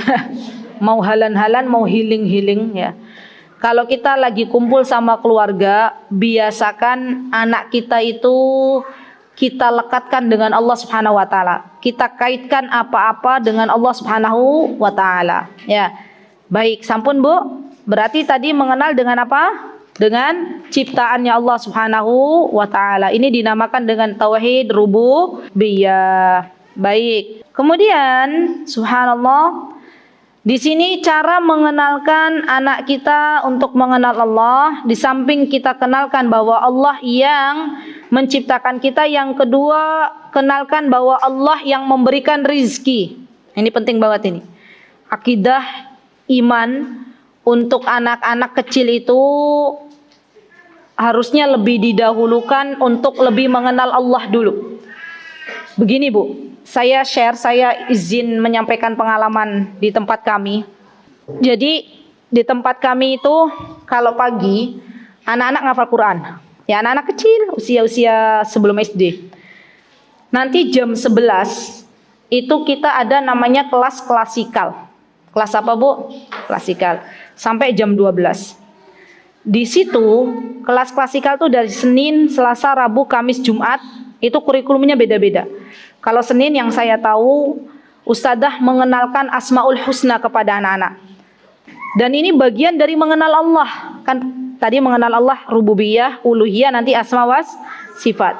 Mau halan-halan, mau healing-healing ya. Kalau kita lagi kumpul sama keluarga, biasakan anak kita itu kita lekatkan dengan Allah Subhanahu wa taala. Kita kaitkan apa-apa dengan Allah Subhanahu wa taala. Ya. Baik, sampun Bu. Berarti tadi mengenal dengan apa? Dengan ciptaannya Allah Subhanahu wa taala. Ini dinamakan dengan tauhid rububiyah. Baik. Kemudian subhanallah, di sini cara mengenalkan anak kita untuk mengenal Allah. Di samping kita kenalkan bahwa Allah yang menciptakan kita, yang kedua kenalkan bahwa Allah yang memberikan rizki. Ini penting banget ini. Akidah iman untuk anak-anak kecil itu harusnya lebih didahulukan untuk lebih mengenal Allah dulu. Begini Bu, saya izin menyampaikan pengalaman di tempat kami. Jadi di tempat kami itu kalau pagi anak-anak ngafal Quran. Ya anak-anak kecil usia-usia sebelum SD. Nanti jam 11 itu kita ada namanya kelas klasikal. Kelas apa Bu? Klasikal. Sampai jam 12. Di situ kelas klasikal tuh dari Senin, Selasa, Rabu, Kamis, Jumat. Itu kurikulumnya beda-beda. Kalau Senin yang saya tahu, Ustadzah mengenalkan Asmaul Husna kepada anak-anak. Dan ini bagian dari mengenal Allah. Kan tadi mengenal Allah rububiyah, uluhiyah, nanti asma was sifat.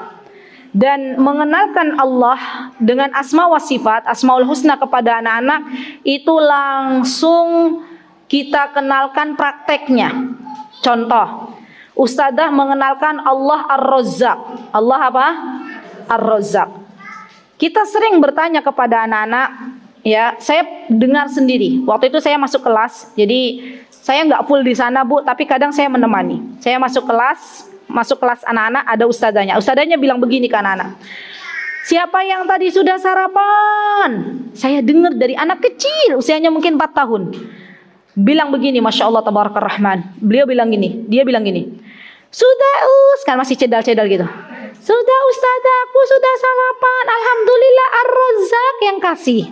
Dan mengenalkan Allah dengan asma was sifat, Asmaul Husna kepada anak-anak, itu langsung kita kenalkan prakteknya. Contoh, Ustadzah mengenalkan Allah Ar-Razzaq. Allah apa? Ar-Razzaq. Kita sering bertanya kepada anak-anak, ya, saya dengar sendiri. Waktu itu saya masuk kelas, jadi saya nggak full di sana Bu, tapi kadang saya menemani. Saya masuk kelas anak-anak, ada ustadzanya. Ustadzanya bilang begini ke anak-anak, siapa yang tadi sudah sarapan? Saya dengar dari anak kecil, usianya mungkin 4 tahun. Bilang begini, Masya Allah Tabarakar Rahman. Dia bilang gini, sudah kan masih cedal-cedal gitu. Sudah Ustazah, aku sudah sarapan. Alhamdulillah Ar-Razzaq yang kasih.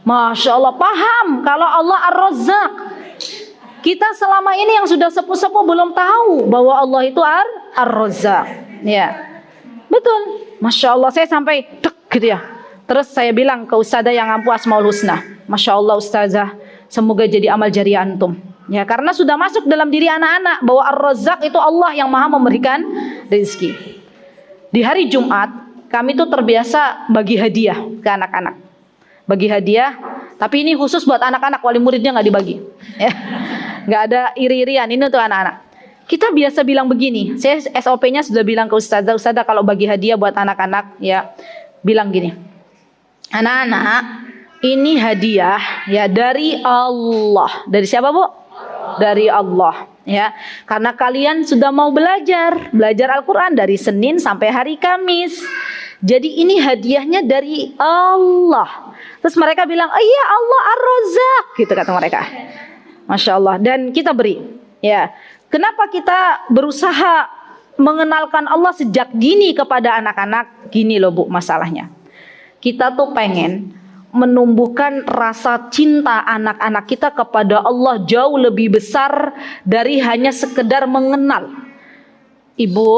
Masya Allah, paham kalau Allah Ar-Razzaq. Kita selama ini yang sudah sepuh-sepuh belum tahu bahwa Allah itu Ar-Razzaq. Ya, betul. Masya Allah, saya sampai dek gitu ya. Terus saya bilang ke Ustazah yang ampuh Asmaul Husna, Masya Allah Ustazah, semoga jadi amal jariah antum. Ya, karena sudah masuk dalam diri anak-anak bahwa Ar-Razzaq itu Allah yang maha memberikan rezeki. Di hari Jumat, kami tuh terbiasa bagi hadiah ke anak-anak. Bagi hadiah, tapi ini khusus buat anak-anak, wali muridnya nggak dibagi. Ya. Nggak ada iri-irian, ini untuk anak-anak. Kita biasa bilang begini, saya SOP-nya sudah bilang ke Ustazah kalau bagi hadiah buat anak-anak, ya bilang gini, anak-anak, ini hadiah ya dari Allah. Dari siapa Bu? Dari Allah. Ya, karena kalian sudah mau belajar Al-Quran dari Senin sampai hari Kamis. Jadi ini hadiahnya dari Allah. Terus mereka bilang, oh iya Allah Ar-Razzaq, gitu kata mereka. Masya Allah. Dan kita beri. Ya, kenapa kita berusaha mengenalkan Allah sejak dini kepada anak-anak? Gini loh Bu masalahnya. Kita tuh pengen menumbuhkan rasa cinta anak-anak kita kepada Allah jauh lebih besar dari hanya sekedar mengenal. Ibu,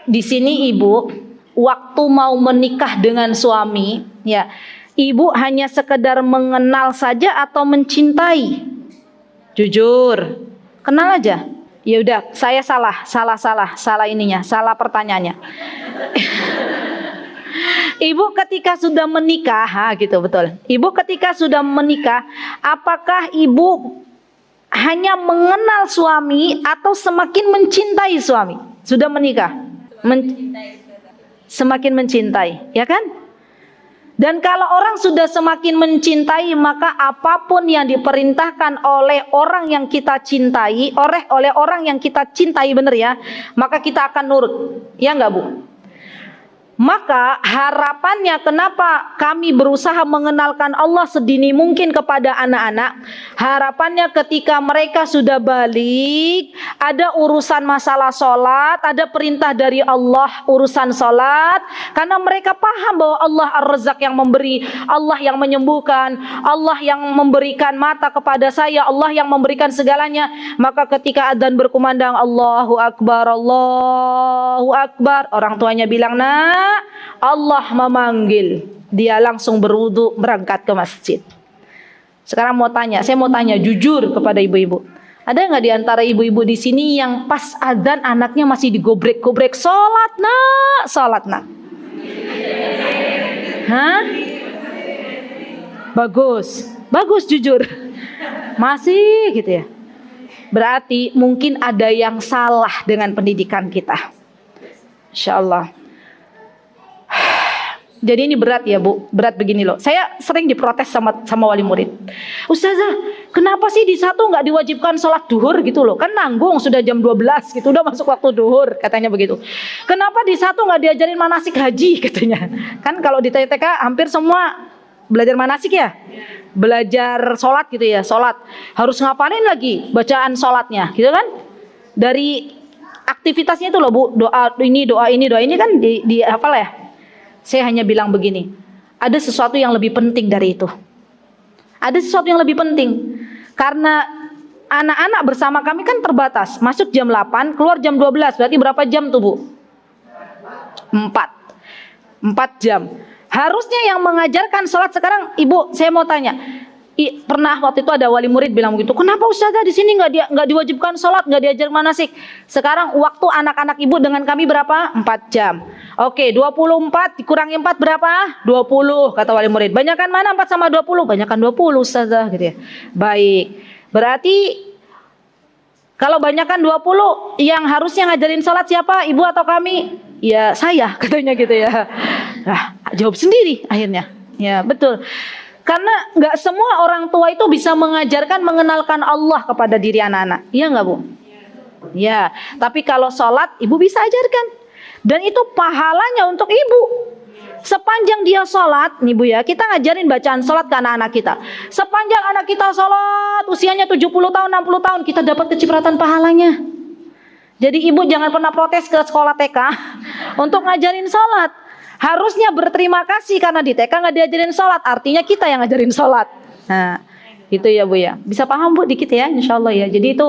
di sini ibu waktu mau menikah dengan suami, ya, ibu hanya sekedar mengenal saja atau mencintai? Jujur, kenal aja. Ya udah, saya salah ininya, salah pertanyaannya. Ibu ketika sudah menikah, gitu betul. Ibu ketika sudah menikah, apakah ibu hanya mengenal suami atau semakin mencintai suami? Sudah menikah, semakin mencintai, ya kan? Dan kalau orang sudah semakin mencintai, maka apapun yang diperintahkan oleh orang yang kita cintai, oleh orang yang kita cintai, benar ya, maka kita akan nurut, ya enggak Bu? Maka harapannya kenapa kami berusaha mengenalkan Allah sedini mungkin kepada anak-anak, harapannya ketika mereka sudah balik, ada urusan masalah sholat, ada perintah dari Allah urusan sholat, karena mereka paham bahwa Allah Ar-Razzaq yang memberi, Allah yang menyembuhkan, Allah yang memberikan mata kepada saya, Allah yang memberikan segalanya. Maka ketika adzan berkumandang Allahu Akbar, orang tuanya bilang, "Nak, Allah memanggil." Dia langsung berwudu berangkat ke masjid. Sekarang saya mau tanya jujur kepada ibu-ibu. Ada nggak di antara ibu-ibu di sini yang pas adzan anaknya masih digobrek-gobrek, "Sholat nak, sholat nak"? Hah? Bagus jujur. Masih gitu ya. Berarti mungkin ada yang salah dengan pendidikan kita. Insyaallah. Jadi ini berat ya Bu, berat begini loh. Saya sering diprotes sama wali murid. "Ustazah, kenapa sih di satu nggak diwajibkan sholat duhur gitu loh? Kan nanggung sudah jam 12 gitu, udah masuk waktu duhur," katanya begitu. "Kenapa di satu nggak diajarin manasik haji?" katanya. Kan kalau di TK hampir semua belajar manasik ya, belajar sholat gitu ya, sholat harus ngapalin lagi bacaan sholatnya, gitu kan? Dari aktivitasnya itu loh Bu, doa ini kan di hafal ya. Saya hanya bilang begini, ada sesuatu yang lebih penting dari itu. Ada sesuatu yang lebih penting. Karena anak-anak bersama kami kan terbatas. Masuk jam 8, keluar jam 12. Berarti berapa jam tuh Bu? 4 jam. Harusnya yang mengajarkan sholat sekarang, Ibu, saya mau tanya. Pernah waktu itu ada wali murid bilang begitu, "Kenapa Ustazah di sini nggak diwajibkan sholat, nggak diajar manasik?" Sekarang waktu anak-anak ibu dengan kami berapa? 4 jam. Oke, 24 dikurangi 4 berapa? 20 kata wali murid. Banyakan mana 4 sama 20? Banyakan 20 Ustazah gitu ya. Baik. Berarti kalau banyakan 20 yang harusnya ngajarin sholat siapa? Ibu atau kami? Ya saya katanya gitu ya. Nah, jawab sendiri akhirnya. Ya betul. Karena nggak semua orang tua itu bisa mengenalkan Allah kepada diri anak-anak. Iya nggak Bu? Ya. Tapi kalau sholat ibu bisa ajarkan. Dan itu pahalanya untuk ibu. Sepanjang dia sholat, nih Bu ya, kita ngajarin bacaan sholat ke anak-anak kita. Sepanjang anak kita sholat, usianya 70 tahun, 60 tahun, kita dapat kecipratan pahalanya. Jadi ibu jangan pernah protes ke sekolah TK untuk ngajarin sholat. Harusnya berterima kasih karena di TK nggak diajarin sholat, artinya kita yang ngajarin sholat. Nah, gitu ya Bu ya. Bisa paham Bu dikit ya, insya Allah ya. Jadi itu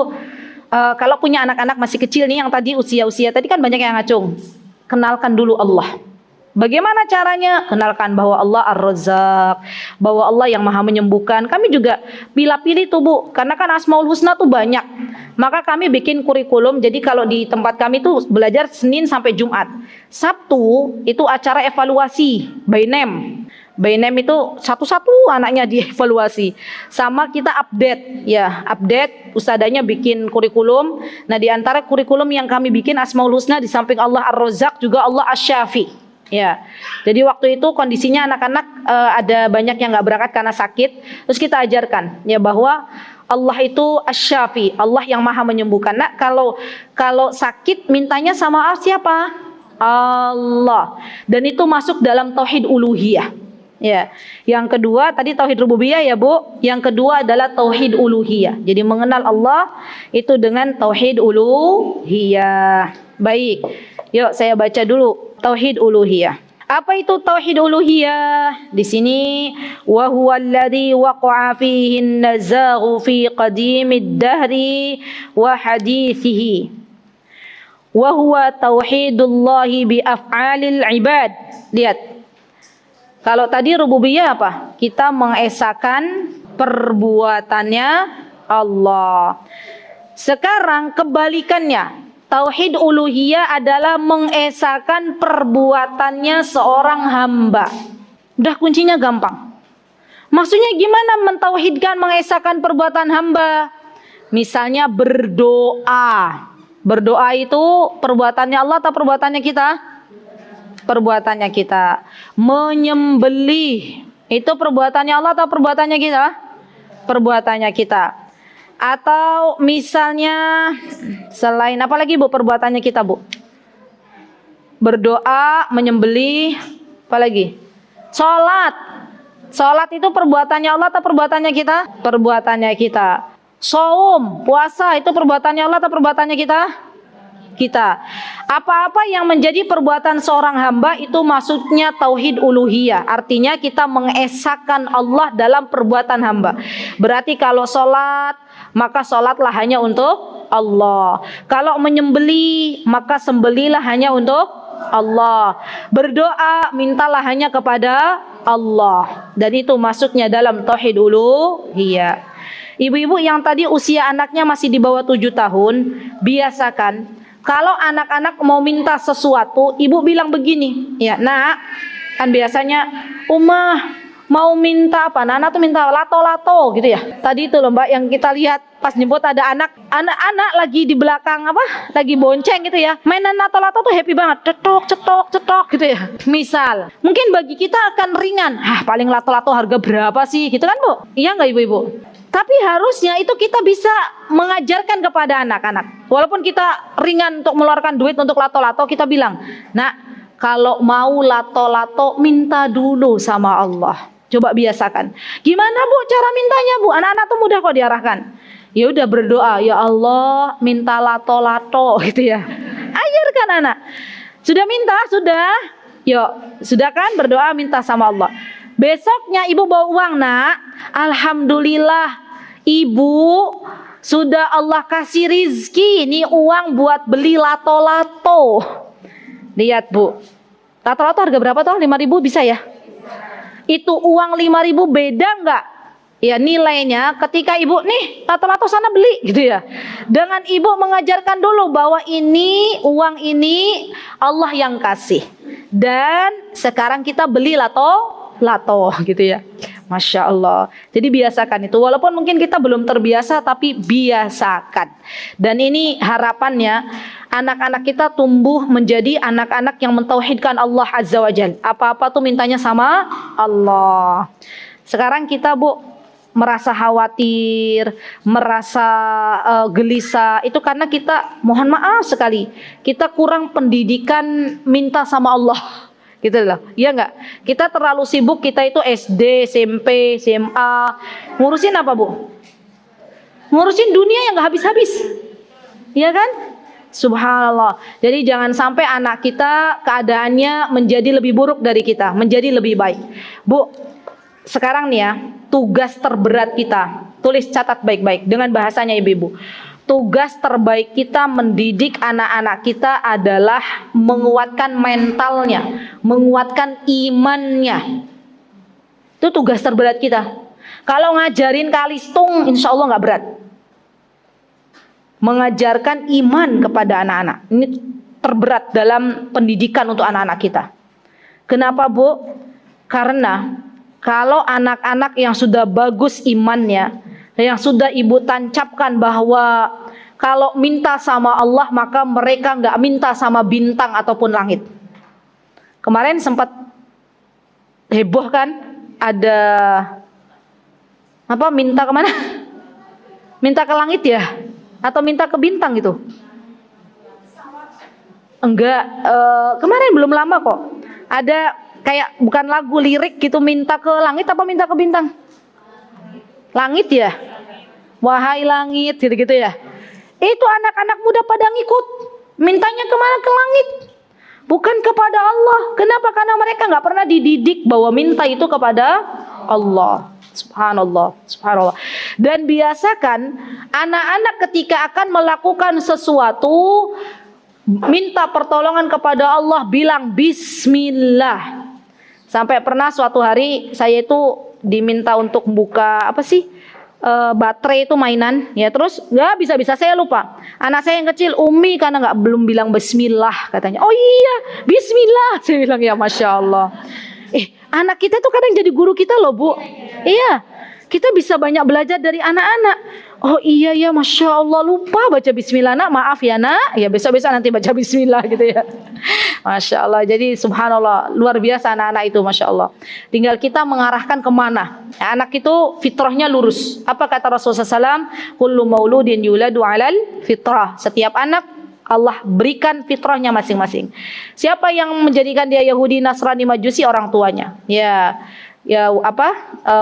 kalau punya anak-anak masih kecil nih, yang tadi usia-usia tadi kan banyak yang ngacung. Kenalkan dulu Allah. Bagaimana caranya? Kenalkan bahwa Allah Ar-Razzaq, bahwa Allah yang maha menyembuhkan. Kami juga pilih-pilih tuh Bu, karena kan Asmaul Husna tuh banyak. Maka kami bikin kurikulum. Jadi kalau di tempat kami tuh belajar Senin sampai Jumat. Sabtu itu acara evaluasi by name. By name itu satu-satu anaknya dievaluasi. Sama kita update ya, update ustadzanya bikin kurikulum. Nah, di antara kurikulum yang kami bikin Asmaul Husna, di samping Allah Ar-Razzaq juga Allah Asy-Syafi. Ya, jadi waktu itu kondisinya anak-anak ada banyak yang nggak berangkat karena sakit. Terus kita ajarkan ya bahwa Allah itu Asy-Syafi, Allah yang maha menyembuhkan. Nah, kalau sakit mintanya sama siapa? Allah. Dan itu masuk dalam tauhid uluhiyah. Ya. Yang kedua tadi tauhid rububiyah ya Bu. Yang kedua adalah tauhid uluhiyah. Jadi mengenal Allah itu dengan tauhid uluhiyah. Baik. Yuk saya baca dulu tauhid uluhiyah. Apa itu tauhid uluhiyah? Di sini wa huwa alladhi waqa'a fihi an-nazaghu fi qadimid dahri wa hadithihi. Wa huwa tauhidullahi bi af'alil ibad. Lihat. Kalau tadi rububiyah apa? Kita mengesahkan perbuatannya Allah. Sekarang kebalikannya. Tauhid uluhiyah adalah mengesahkan perbuatannya seorang hamba. Udah kuncinya gampang. Maksudnya gimana mentauhidkan, mengesahkan perbuatan hamba? Misalnya berdoa. Berdoa itu perbuatannya Allah atau perbuatannya kita? Perbuatannya kita. Menyembelih itu perbuatannya Allah atau perbuatannya kita? Perbuatannya kita. Atau misalnya selain apa lagi Bu perbuatannya kita Bu? Berdoa, menyembelih, apa lagi? Salat. Salat itu perbuatannya Allah atau perbuatannya kita? Perbuatannya kita. Shaum, puasa itu perbuatannya Allah atau perbuatannya kita? Kita. Apa-apa yang menjadi perbuatan seorang hamba itu maksudnya tauhid uluhiyah. Artinya kita mengesahkan Allah dalam perbuatan hamba. Berarti kalau sholat, maka sholatlah hanya untuk Allah. Kalau menyembelih, maka sembelilah hanya untuk Allah. Berdoa, mintalah hanya kepada Allah. Dan itu masuknya dalam tauhid uluhiyah. Ibu-ibu yang tadi usia anaknya masih di bawah 7 tahun, biasakan kalau anak-anak mau minta sesuatu, ibu bilang begini, ya nak, kan biasanya Umah mau minta apa? Nana tuh minta lato-lato gitu ya. Tadi itu loh Mbak yang kita lihat pas jemput ada anak-anak lagi di belakang apa? Lagi bonceng gitu ya. Mainan lato-lato tuh happy banget. Cetok, cetok, cetok gitu ya. Misal, mungkin bagi kita akan ringan. Paling lato-lato harga berapa sih? Gitu kan Bu? Iya nggak ibu-ibu? Tapi harusnya itu kita bisa mengajarkan kepada anak-anak. Walaupun kita ringan untuk mengeluarkan duit untuk lato-lato, kita bilang, nak, kalau mau lato-lato minta dulu sama Allah. Coba biasakan. Gimana Bu cara mintanya Bu? Anak-anak tuh mudah kok diarahkan. Ya udah berdoa, ya Allah minta lato-lato gitu ya. Ajarkan anak. Sudah minta? Sudah? Yuk, sudah kan berdoa minta sama Allah. Besoknya ibu bawa uang nak. Alhamdulillah ibu sudah Allah kasih rizki. Ini uang buat beli lato-lato. Lihat Bu. Lato-lato harga berapa toh? 5.000 bisa ya? Itu uang 5.000 beda enggak? Ya nilainya ketika ibu nih lato-lato sana beli gitu ya. Dengan ibu mengajarkan dulu bahwa ini uang ini Allah yang kasih. Dan sekarang kita beli lato gitu ya. Masya Allah. Jadi biasakan itu. Walaupun mungkin kita belum terbiasa tapi biasakan. Dan ini harapannya anak-anak kita tumbuh menjadi anak-anak yang mentauhidkan Allah Azza wa Jalla. Apa-apa tuh mintanya sama Allah. Sekarang kita Bu merasa khawatir, merasa gelisah. Itu karena kita mohon maaf sekali. Kita kurang pendidikan minta sama Allah. Gitu loh, iya nggak? Kita terlalu sibuk, kita itu SD, SMP, SMA, ngurusin apa Bu? Ngurusin dunia yang nggak habis-habis, iya kan? Subhanallah. Jadi jangan sampai anak kita keadaannya menjadi lebih buruk dari kita, menjadi lebih baik. Bu, sekarang nih ya, tugas terberat kita, tulis catat baik-baik dengan bahasanya ibu-ibu. Tugas terbaik kita mendidik anak-anak kita adalah menguatkan mentalnya, menguatkan imannya. Itu tugas terberat kita. Kalau ngajarin kalistung, insya Allah nggak berat. Mengajarkan iman kepada anak-anak, ini terberat dalam pendidikan untuk anak-anak kita. Kenapa Bu? Karena kalau anak-anak yang sudah bagus imannya, yang sudah ibu tancapkan bahwa kalau minta sama Allah maka mereka nggak minta sama bintang ataupun langit. Kemarin sempat heboh kan, ada apa minta kemana? Minta ke langit ya? Atau minta ke bintang gitu? Enggak, kemarin belum lama kok. Ada kayak bukan lagu lirik gitu, minta ke langit apa minta ke bintang? Langit ya, wahai langit gitu-gitu ya. Itu anak-anak muda pada ngikut. Mintanya kemana? Ke langit. bukan kepada Allah. Kenapa? Karena mereka nggak pernah dididik bahwa minta itu kepada Allah. Subhanallah, subhanallah. Dan biasakan anak-anak ketika akan melakukan sesuatu, minta pertolongan kepada Allah, bilang bismillah. Sampai pernah suatu hari saya itu diminta untuk buka baterai itu mainan, ya, terus nggak bisa saya lupa. Anak saya yang kecil, Umi, karena belum bilang bismillah katanya. Oh iya, bismillah. Saya bilang ya masya Allah. Anak kita tuh kadang jadi guru kita loh, Bu. Iya, kita bisa banyak belajar dari anak-anak. Oh iya ya, masya Allah, lupa baca bismillah, nak, maaf ya nak. Ya besok-besok nanti baca bismillah gitu ya. Masya Allah. Jadi subhanallah, luar biasa anak-anak itu, masya Allah. Tinggal kita mengarahkan kemana. Anak itu fitrahnya lurus. Apa kata Rasulullah SAW? Kullu mauludin yuladu alal fitrah. Setiap anak Allah berikan fitrahnya masing-masing. Siapa yang menjadikan dia Yahudi, Nasrani, Majusi? Orang tuanya.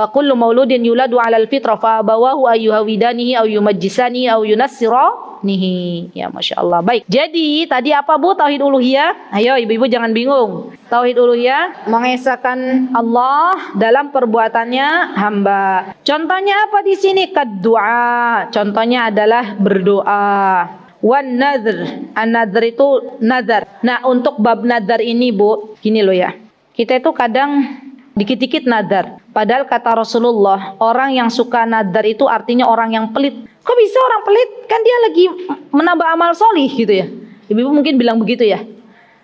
Kullu mauludin yuladu alal fitrah fa abawahu ayyuhawidanihi aw yumajjisani aw yunassiranihi. Ya masya Allah. Baik. Jadi tadi apa, Bu? Tauhid uluhiyah. Ayo ibu-ibu jangan bingung. Tauhid uluhiyah mengesahkan Allah dalam perbuatannya hamba. Contohnya apa di sini? Kaddu'a. Contohnya adalah berdoa. Wan nadhr. An-nadhr itu nadar. Nah, untuk bab nadar ini, Bu, gini loh ya. Kita itu kadang dikit-dikit nadar. Padahal kata Rasulullah, orang yang suka nadar itu artinya orang yang pelit. Kok bisa orang pelit? Kan dia lagi menambah amal solih gitu ya. Ibu mungkin bilang begitu ya.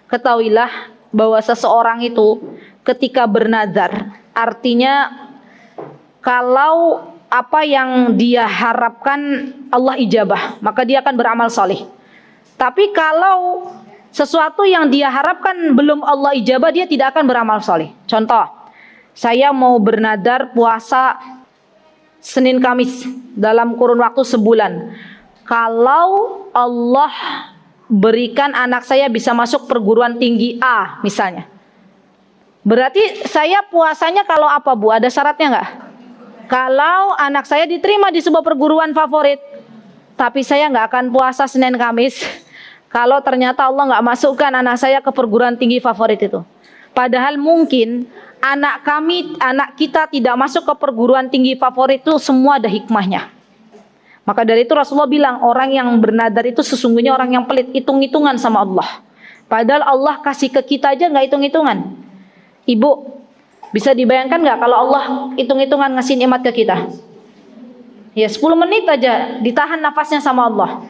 Ketahuilah bahwa seseorang itu ketika bernadar, artinya kalau apa yang dia harapkan Allah ijabah, maka dia akan beramal soleh. Tapi kalau sesuatu yang dia harapkan belum Allah ijabah, dia tidak akan beramal soleh. Contoh, saya mau bernadar puasa Senin Kamis dalam kurun waktu sebulan. Kalau Allah berikan anak saya bisa masuk perguruan tinggi A misalnya, berarti saya puasanya kalau apa, Bu? Ada syaratnya nggak? Kalau anak saya diterima di sebuah perguruan favorit, tapi saya nggak akan puasa Senin Kamis kalau ternyata Allah nggak masukkan anak saya ke perguruan tinggi favorit itu. Padahal mungkin anak kita tidak masuk ke perguruan tinggi favorit itu semua ada hikmahnya. Maka dari itu Rasulullah bilang, orang yang bernadar itu sesungguhnya orang yang pelit, hitung-hitungan sama Allah. Padahal Allah kasih ke kita aja nggak hitung-hitungan. Ibu, bisa dibayangkan nggak kalau Allah hitung-hitungan ngasih nikmat ke kita? Ya 10 menit aja ditahan nafasnya sama Allah.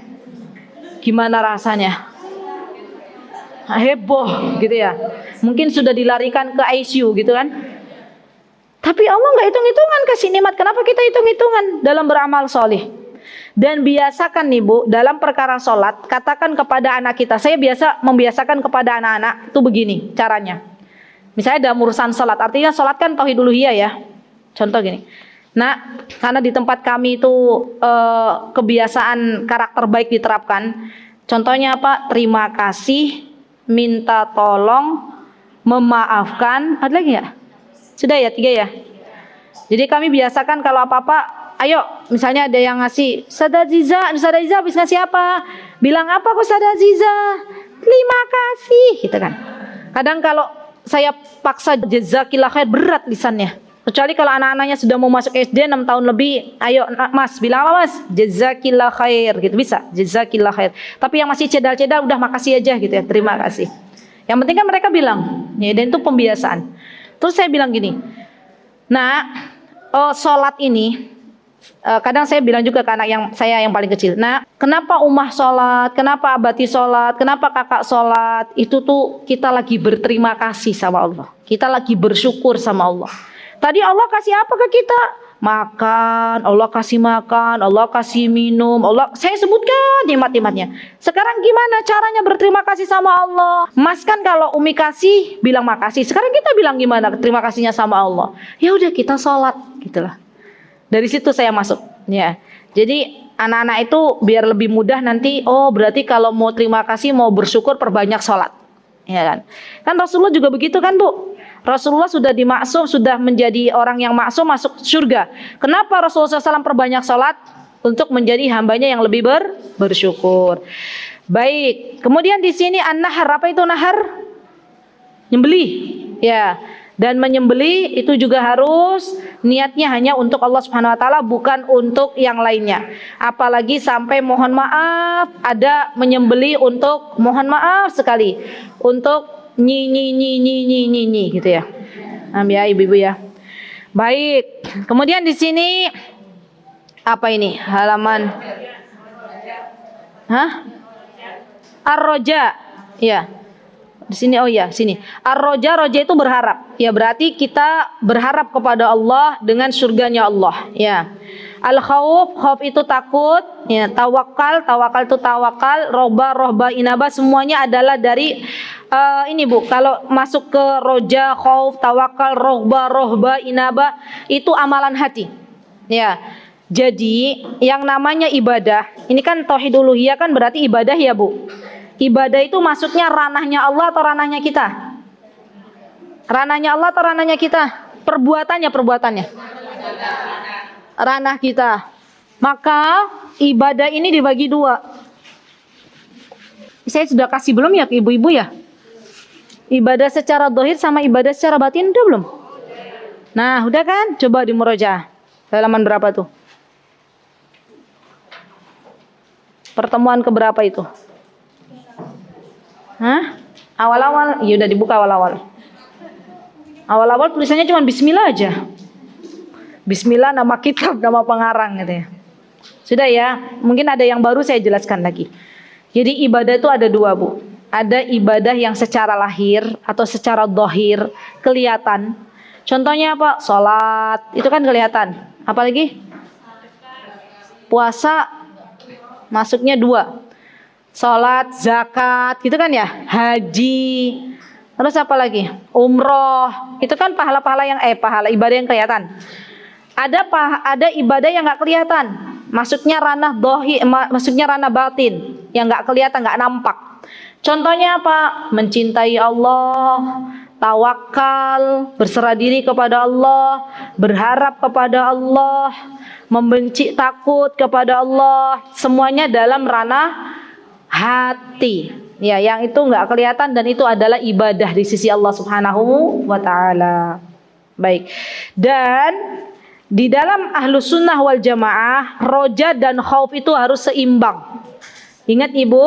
Gimana rasanya? Heboh gitu ya. Mungkin sudah dilarikan ke ICU gitu kan. Tapi Allah nggak hitung-hitungan kasih nikmat. Kenapa kita hitung-hitungan dalam beramal soleh? Dan biasakan nih, Bu, dalam perkara sholat, katakan kepada anak kita. Saya biasa membiasakan kepada anak-anak itu begini caranya. Misalnya dalam urusan sholat, artinya sholat kan tauhid uluhiyah ya. Contoh gini, nah karena di tempat kami itu kebiasaan karakter baik diterapkan. Contohnya apa? Terima kasih, minta tolong, memaafkan. Ada lagi ya? Sudah ya, 3 ya. Jadi kami biasakan kalau apa-apa, ayo misalnya ada yang ngasih Ustazah Aziza habis ngasih apa? Bilang apa kok Ustazah Aziza? Terima kasih, gitu kan. Kadang kalau saya paksa jazakillah khair, berat lisannya. Kecuali kalau anak-anaknya sudah mau masuk SD 6 tahun lebih, ayo Mas, bilang apa Mas? Jazakillah khair, gitu bisa. Jazakillah khair. Tapi yang masih cedal-cedal udah makasih aja gitu ya, terima kasih. Yang penting kan mereka bilang, ya, dan itu pembiasaan. Terus saya bilang gini, nah, sholat ini, kadang saya bilang juga ke anak saya yang paling kecil, nah kenapa Umah sholat, kenapa Abati sholat, kenapa kakak sholat, itu tuh kita lagi berterima kasih sama Allah, kita lagi bersyukur sama Allah. Tadi Allah kasih apa ke kita? Makan, Allah kasih makan, Allah kasih minum, Allah, saya sebutkan nikmat-nikmatnya. Sekarang gimana caranya berterima kasih sama Allah? Mas kan kalau Umi kasih bilang makasih, sekarang kita bilang gimana terima kasihnya sama Allah? Ya udah kita sholat, gitulah. Dari situ saya masuk, ya. Jadi anak-anak itu biar lebih mudah nanti. Oh berarti kalau mau terima kasih, mau bersyukur, perbanyak sholat, ya kan? Kan Rasulullah juga begitu kan, Bu? Rasulullah sudah dimaksum, sudah menjadi orang yang maksum masuk surga. Kenapa Rasulullah SAW perbanyak sholat? Untuk menjadi hambanya yang lebih bersyukur. Baik. Kemudian di sini an-nahar, apa itu nahar? nyembelih. Ya. Dan menyembelih itu juga harus niatnya hanya untuk Allah Subhanahu wa taala, bukan untuk yang lainnya. Apalagi sampai mohon maaf, ada menyembelih untuk mohon maaf sekali, untuk nyi gitu ya. Ya ibu-ibu ya. Baik. Kemudian di sini apa ini? Halaman Ar-Roja. Ya. Di sini sini. Ar-Roja, roja itu berharap. Ya, berarti kita berharap kepada Allah dengan surganya Allah. Ya. Al-khauf, khauf itu takut. Ya, tawakal itu tawakal. Rohba, inaba semuanya adalah dari ini Bu. Kalau masuk ke roja, khauf, tawakal, rohba, inaba itu amalan hati. Ya. Jadi yang namanya ibadah, ini kan tauhid uluhiyah kan berarti ibadah ya Bu. Ibadah itu maksudnya ranahnya Allah atau ranahnya kita? Ranahnya Allah atau ranahnya kita? Perbuatannya. Ranah kita. Maka ibadah ini dibagi dua. Saya sudah kasih belum ya ke ibu-ibu ya? Ibadah secara zahir sama ibadah secara batin udah belum? Nah, udah kan? Coba di murojaah. Halaman berapa tuh? Pertemuan keberapa itu? Awal-awal, ya udah dibuka awal-awal. Awal-awal tulisannya cuma bismillah aja. Bismillah nama kitab, nama pengarang gitu ya. Sudah ya, mungkin ada yang baru saya jelaskan lagi. Jadi ibadah itu ada dua Bu. Ada ibadah yang secara lahir atau secara zahir kelihatan. Contohnya apa? Salat, itu kan kelihatan. Apalagi? Puasa masuknya dua. Salat, zakat, gitu kan ya? Haji. Terus apa lagi? Umroh. Itu kan pahala-pahala yang pahala ibadah yang kelihatan. Ada ibadah yang enggak kelihatan. Maksudnya ranah dhahir, maksudnya ranah batin yang enggak kelihatan, enggak nampak. Contohnya apa? Mencintai Allah, tawakal, berserah diri kepada Allah, berharap kepada Allah, membenci, takut kepada Allah. Semuanya dalam ranah hati, ya, yang itu nggak kelihatan dan itu adalah ibadah di sisi Allah Subhanahu wa taala. Baik. Dan di dalam Ahlus Sunnah wal Jamaah, roja dan khauf itu harus seimbang. Ingat Ibu,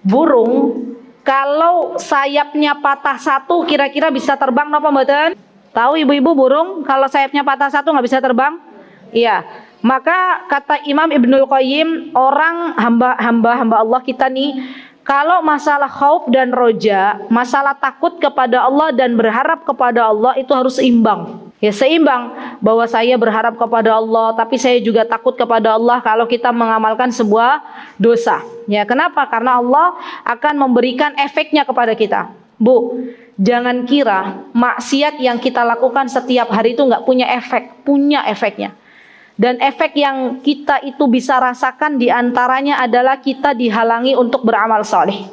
burung kalau sayapnya patah satu kira-kira bisa terbang napa mboten? Tahu ibu-ibu burung kalau sayapnya patah satu nggak bisa terbang? Iya. Maka kata Imam Ibnul Qayyim, orang hamba Allah kita nih, kalau masalah khauf dan roja, masalah takut kepada Allah dan berharap kepada Allah itu harus seimbang. Ya seimbang, bahwa saya berharap kepada Allah tapi saya juga takut kepada Allah kalau kita mengamalkan sebuah dosa. Ya, kenapa? Karena Allah akan memberikan efeknya kepada kita. Bu, jangan kira maksiat yang kita lakukan setiap hari itu nggak punya efek, punya efeknya. Dan efek yang kita itu bisa rasakan diantaranya adalah kita dihalangi untuk beramal soleh.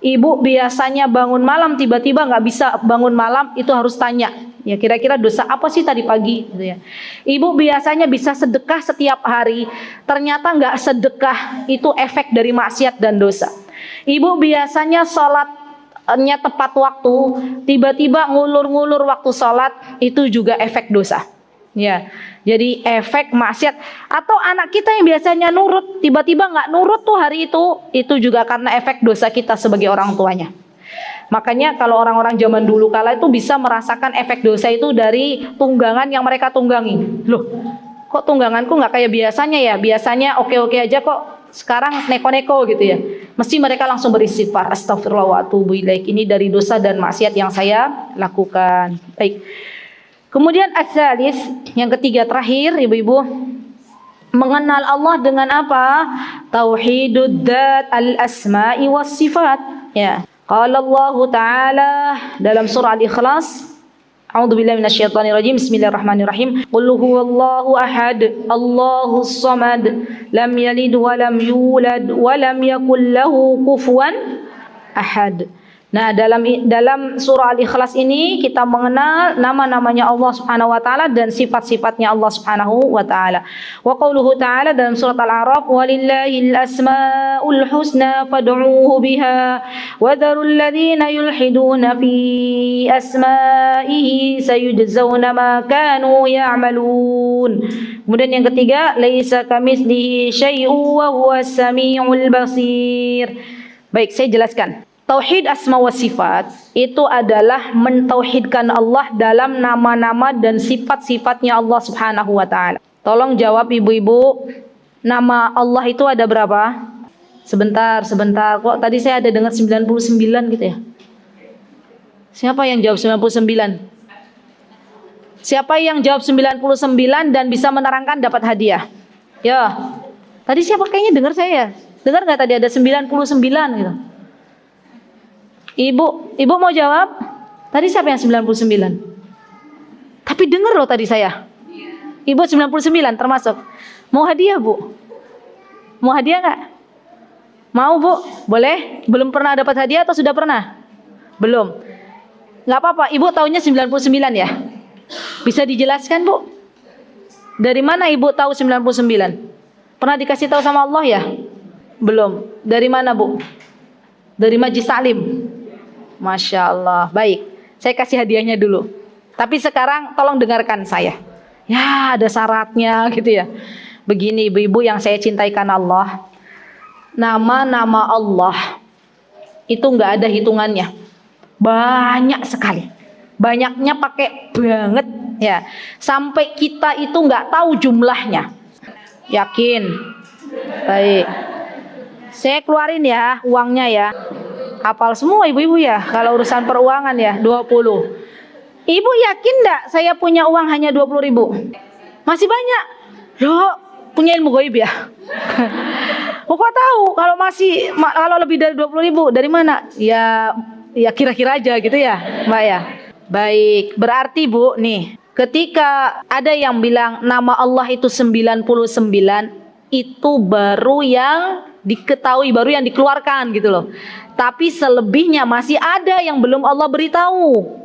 Ibu biasanya bangun malam tiba-tiba nggak bisa bangun malam, itu harus tanya. Ya kira-kira dosa apa sih tadi pagi? Gitu ya. Ibu biasanya bisa sedekah setiap hari, ternyata nggak sedekah, itu efek dari maksiat dan dosa. Ibu biasanya sholatnya tepat waktu, tiba-tiba ngulur-ngulur waktu sholat, itu juga efek dosa. Ya, jadi efek maksiat. Atau anak kita yang biasanya nurut tiba-tiba nggak nurut tuh hari itu juga karena efek dosa kita sebagai orang tuanya. Makanya kalau orang-orang zaman dulu kala itu bisa merasakan efek dosa itu dari tunggangan yang mereka tunggangi. Loh, kok tungganganku nggak kayak biasanya ya? Biasanya oke-oke aja kok, sekarang neko-neko gitu ya. Mesti mereka langsung beristighfar, astagfirullah wa atubu ilaik, ini dari dosa dan maksiat yang saya lakukan. Baik. Kemudian as-salis, yang ketiga terakhir ibu-ibu, mengenal Allah dengan apa? Tauhidud dzat al-asma'i was sifat. Ya. Qala Allah Ta'ala dalam surah Al-Ikhlas, A'udzubillahi minasyaitonirrajim. Bismillahirrahmanirrahim. Qul huwallahu ahad, Allahus samad, lam yalid wa lam yulad wa lam yakul lahu kufuwan ahad. Nah, dalam surah Al-Ikhlas ini kita mengenal nama-namanya Allah Subhanahu wa taala dan sifat-sifatnya Allah Subhanahu wa taala. Wa qauluhu ta'ala dalam surat Al-A'raf, "Walillahil asmaul husna fad'uuhu biha wa dharul ladzina yulhiduna fi asma'ihi sayujzauna ma kanu ya'malun." Kemudian yang ketiga, "Laisa kamitslihi syai'un wa huwas samiul basir." Baik, saya jelaskan. Tauhid asma wa sifat itu adalah mentauhidkan Allah dalam nama-nama dan sifat-sifatnya Allah Subhanahu wa taala. Tolong jawab ibu-ibu, nama Allah itu ada berapa? Sebentar. Kok tadi saya ada dengar 99 gitu ya? Siapa yang jawab 99? Siapa yang jawab 99 dan bisa menerangkan dapat hadiah? Ya. Tadi siapa kayaknya dengar saya? Dengar nggak tadi ada 99 gitu? Ibu mau jawab? Tadi siapa yang 99? Tapi dengar loh tadi saya. Ibu 99 termasuk. Mau hadiah, Bu? Mau hadiah nggak? Mau, Bu? Boleh? Belum pernah dapat hadiah atau sudah pernah? Belum. Nggak apa-apa, Ibu taunya 99 ya? Bisa dijelaskan, Bu? Dari mana Ibu tahu 99? Pernah dikasih tahu sama Allah ya? Belum. Dari mana, Bu? Dari Majlis Taklim. Masya Allah. Baik, saya kasih hadiahnya dulu. Tapi sekarang tolong dengarkan saya. Ya, ada syaratnya gitu ya. Begini ibu-ibu yang saya cintai karena Allah. Nama-nama Allah itu nggak ada hitungannya. Banyak sekali. Banyaknya pakai banget ya. Sampai kita itu nggak tahu jumlahnya. Yakin? Baik. Saya keluarin ya uangnya ya. Hafal semua ibu-ibu ya, kalau urusan peruangan ya, 20. Ibu yakin enggak saya punya uang hanya 20.000? Masih banyak. Loh, punya ilmu gaib ya? Kok tahu kalau lebih dari 20.000 dari mana? Ya kira-kira aja gitu ya, Mbak ya. Baik, berarti Bu nih, ketika ada yang bilang nama Allah itu 99, itu baru yang diketahui, baru yang dikeluarkan gitu loh. Tapi selebihnya masih ada yang belum Allah beritahu.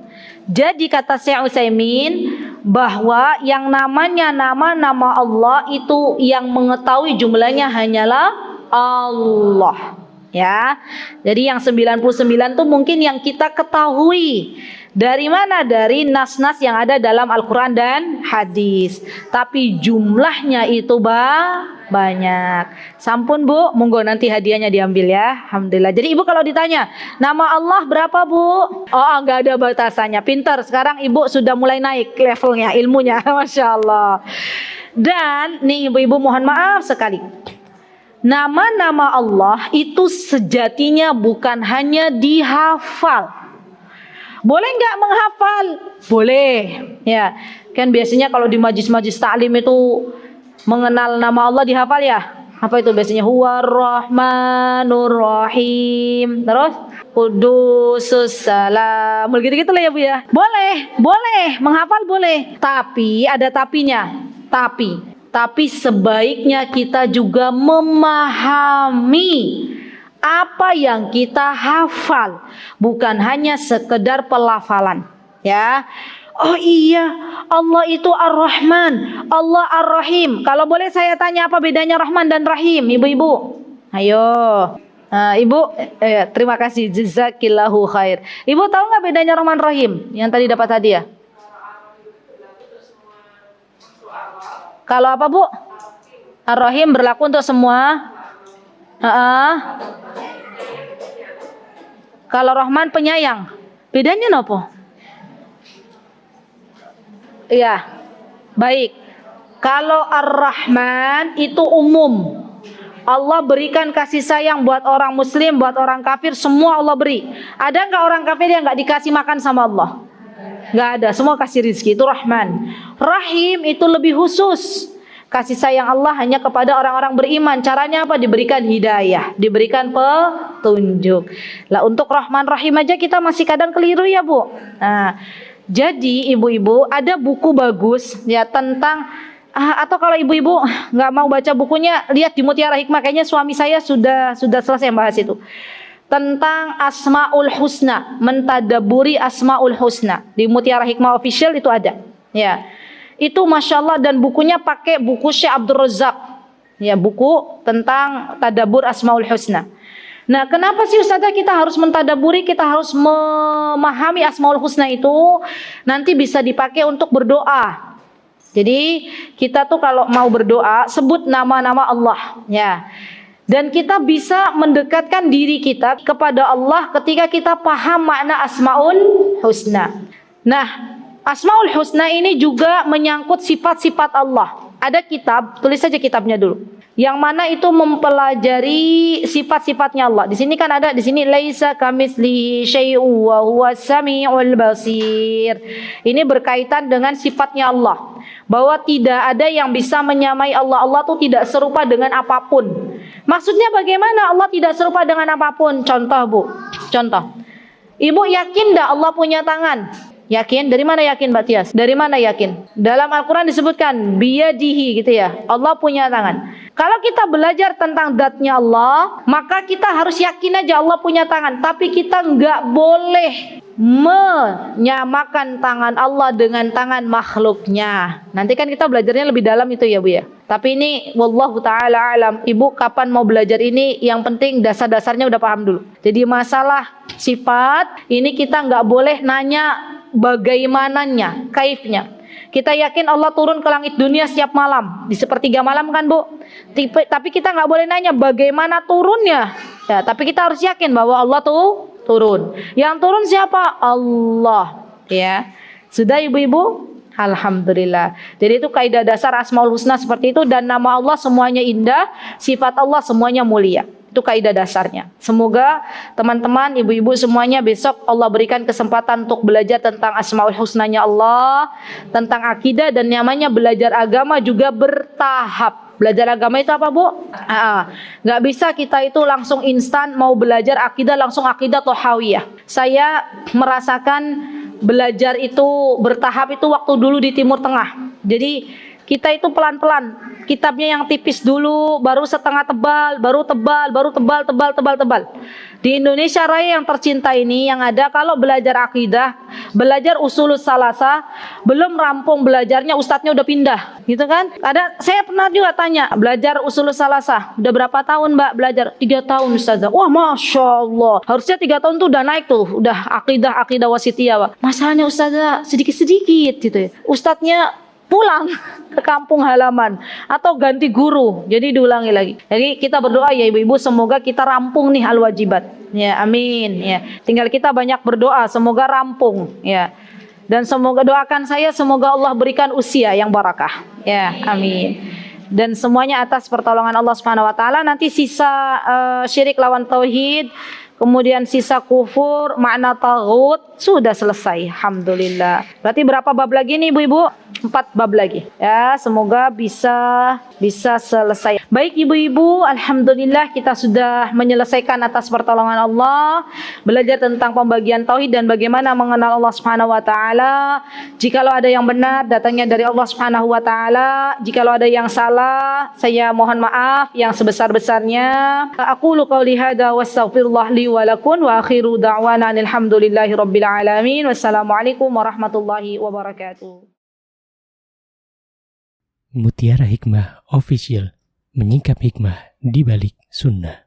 Jadi kata Syekh Utsaimin bahwa yang namanya nama-nama Allah itu yang mengetahui jumlahnya hanyalah Allah. Ya. Jadi yang 99 itu mungkin yang kita ketahui. Dari mana? Dari nas-nas yang ada dalam Al-Quran dan hadis. Tapi jumlahnya itu banyak. Sampun Bu, monggo nanti hadiahnya diambil ya. Alhamdulillah. Jadi Ibu kalau ditanya, nama Allah berapa Bu? Oh, enggak ada batasannya. Pintar, sekarang Ibu sudah mulai naik levelnya, ilmunya. Masya Allah. Dan nih ibu-ibu mohon maaf sekali. Nama-nama Allah itu sejatinya bukan hanya dihafal. Boleh nggak menghafal? Boleh. Ya, kan biasanya kalau di majlis-majlis taklim itu mengenal nama Allah dihafal ya. Apa itu biasanya? Huwar Rahmanur Rahim. Terus Qudusus Salam. Gitu-gitu lah ya Bu ya. Boleh, menghafal boleh. Tapi ada tapinya. Tapi sebaiknya kita juga memahami apa yang kita hafal, bukan hanya sekedar pelafalan ya. Oh iya, Allah itu Ar-Rahman, Allah Ar-Rahim. Kalau boleh saya tanya apa bedanya Rahman dan Rahim, ibu-ibu? Ayo. Ibu, terima kasih, jazakillahu khair. Ibu tahu nggak bedanya Rahman Rahim yang tadi dapat hadiah? Kalau apa Bu? Ar-Rahim berlaku untuk semua. Kalau Rahman penyayang, bedanya nopo? Iya, baik. Kalau Ar-Rahman itu umum. Allah berikan kasih sayang buat orang muslim, buat orang kafir, semua Allah beri. Ada nggak orang kafir yang nggak dikasih makan sama Allah? Nggak ada, semua kasih rizki, itu Rahman. Rahim itu lebih khusus. Kasih sayang Allah hanya kepada orang-orang beriman. Caranya apa? Diberikan hidayah, diberikan petunjuk. Lah untuk Rahman Rahim aja kita masih kadang keliru ya Bu. Nah, jadi ibu-ibu ada buku bagus ya tentang atau kalau ibu-ibu nggak mau baca bukunya, lihat di Mutiara Hikmah, kayaknya suami saya sudah selesai bahas itu. tentang Asmaul Husna, mentadaburi Asmaul Husna. Di Mutiara Hikmah Official itu ada. Ya. Itu Masya Allah, dan bukunya pakai buku Syekh Abdul Razak. Ya, buku tentang tadabur Asmaul Husna. Nah, kenapa sih Ustazah kita harus mentadaburi, kita harus memahami Asmaul Husna itu? Nanti bisa dipakai untuk berdoa. Jadi kita tuh kalau mau berdoa sebut nama-nama Allah, ya. Dan kita bisa mendekatkan diri kita kepada Allah ketika kita paham makna Asmaul Husna. Nah, Asmaul Husna ini juga menyangkut sifat-sifat Allah. Ada kitab, tulis saja kitabnya dulu. Yang mana itu mempelajari sifat-sifatnya Allah. Di sini kan ada, di sini laisa kamitslihi syai'un wa huwas samiul basir. Ini berkaitan dengan sifatnya Allah. Bahwa tidak ada yang bisa menyamai Allah. Allah itu tidak serupa dengan apapun. Maksudnya bagaimana Allah tidak serupa dengan apapun? Contoh, Bu. Contoh. Ibu yakin enggak Allah punya tangan? Yakin? Dari mana yakin, Mbak Tias? Dari mana yakin? Dalam Al-Quran disebutkan biyadihi gitu ya. Allah punya tangan. Kalau kita belajar tentang zatnya Allah, maka kita harus yakin aja Allah punya tangan. Tapi kita nggak boleh menyamakan tangan Allah dengan tangan makhluknya. Nanti kan kita belajarnya lebih dalam itu ya, Bu ya. Tapi ini wallahu ta'ala alam. Ibu kapan mau belajar ini, yang penting dasar-dasarnya udah paham dulu. Jadi masalah sifat ini kita nggak boleh nanya bagaimananya, kaifnya. Kita yakin Allah turun ke langit dunia setiap malam, di sepertiga malam kan, Bu? Tapi kita nggak boleh nanya bagaimana turunnya. Ya, tapi kita harus yakin bahwa Allah tuh turun. Yang turun siapa? Allah. Ya. Sudah ibu-ibu? Alhamdulillah. Jadi itu kaidah dasar Asmaul Husna seperti itu, dan nama Allah semuanya indah, sifat Allah semuanya mulia. Itu kaidah dasarnya. Semoga teman-teman, ibu-ibu semuanya besok Allah berikan kesempatan untuk belajar tentang Asmaul Husnanya Allah, tentang akidah, dan namanya belajar agama juga bertahap. Belajar agama itu apa, Bu? Nggak bisa kita itu langsung instan mau belajar akidah langsung akidah tohawiyah. Saya merasakan belajar itu bertahap itu waktu dulu di Timur Tengah. Jadi kita itu pelan-pelan, kitabnya yang tipis dulu, baru setengah tebal, baru tebal, baru tebal. Di Indonesia Raya yang tercinta ini yang ada, kalau belajar akidah, belajar usulus salasa, belum rampung belajarnya ustadznya udah pindah, gitu kan? Saya pernah juga tanya, belajar usulus salasa, udah berapa tahun Mbak belajar? 3 tahun Ustazah. Wah, Masya Allah, harusnya 3 tahun tuh udah naik tuh, udah akidah wasitiyah, Pak. Masalahnya Ustazah sedikit-sedikit gitu ya. Ustadznya pulang ke kampung halaman atau ganti guru, jadi diulangi lagi. Jadi kita berdoa ya ibu-ibu, semoga kita rampung nih al-wajibat ya, amin ya. Tinggal kita banyak berdoa semoga rampung ya, dan semoga doakan saya semoga Allah berikan usia yang barakah ya, amin. Dan semuanya atas pertolongan Allah Subhanahu wa taala. Nanti sisa syirik lawan tauhid, kemudian sisa kufur, makna taghut sudah selesai, alhamdulillah. Berarti berapa bab lagi nih ibu-ibu? 4 bab lagi. Ya, semoga bisa selesai. Baik ibu-ibu, alhamdulillah kita sudah menyelesaikan atas pertolongan Allah, belajar tentang pembagian tauhid dan bagaimana mengenal Allah Subhanahu wa taala. Jikalau ada yang benar datangnya dari Allah Subhanahu wa taala, jikalau ada yang salah saya mohon maaf yang sebesar-besarnya. Aqulu qauli hadza wastaghfirullah li wa lakum wa akhiru da'wana alhamdulillahi rabbil alamin. Wassalamualaikum warahmatullahi wabarakatuh. Mutiara Hikmah Official, menyingkap hikmah di balik sunnah.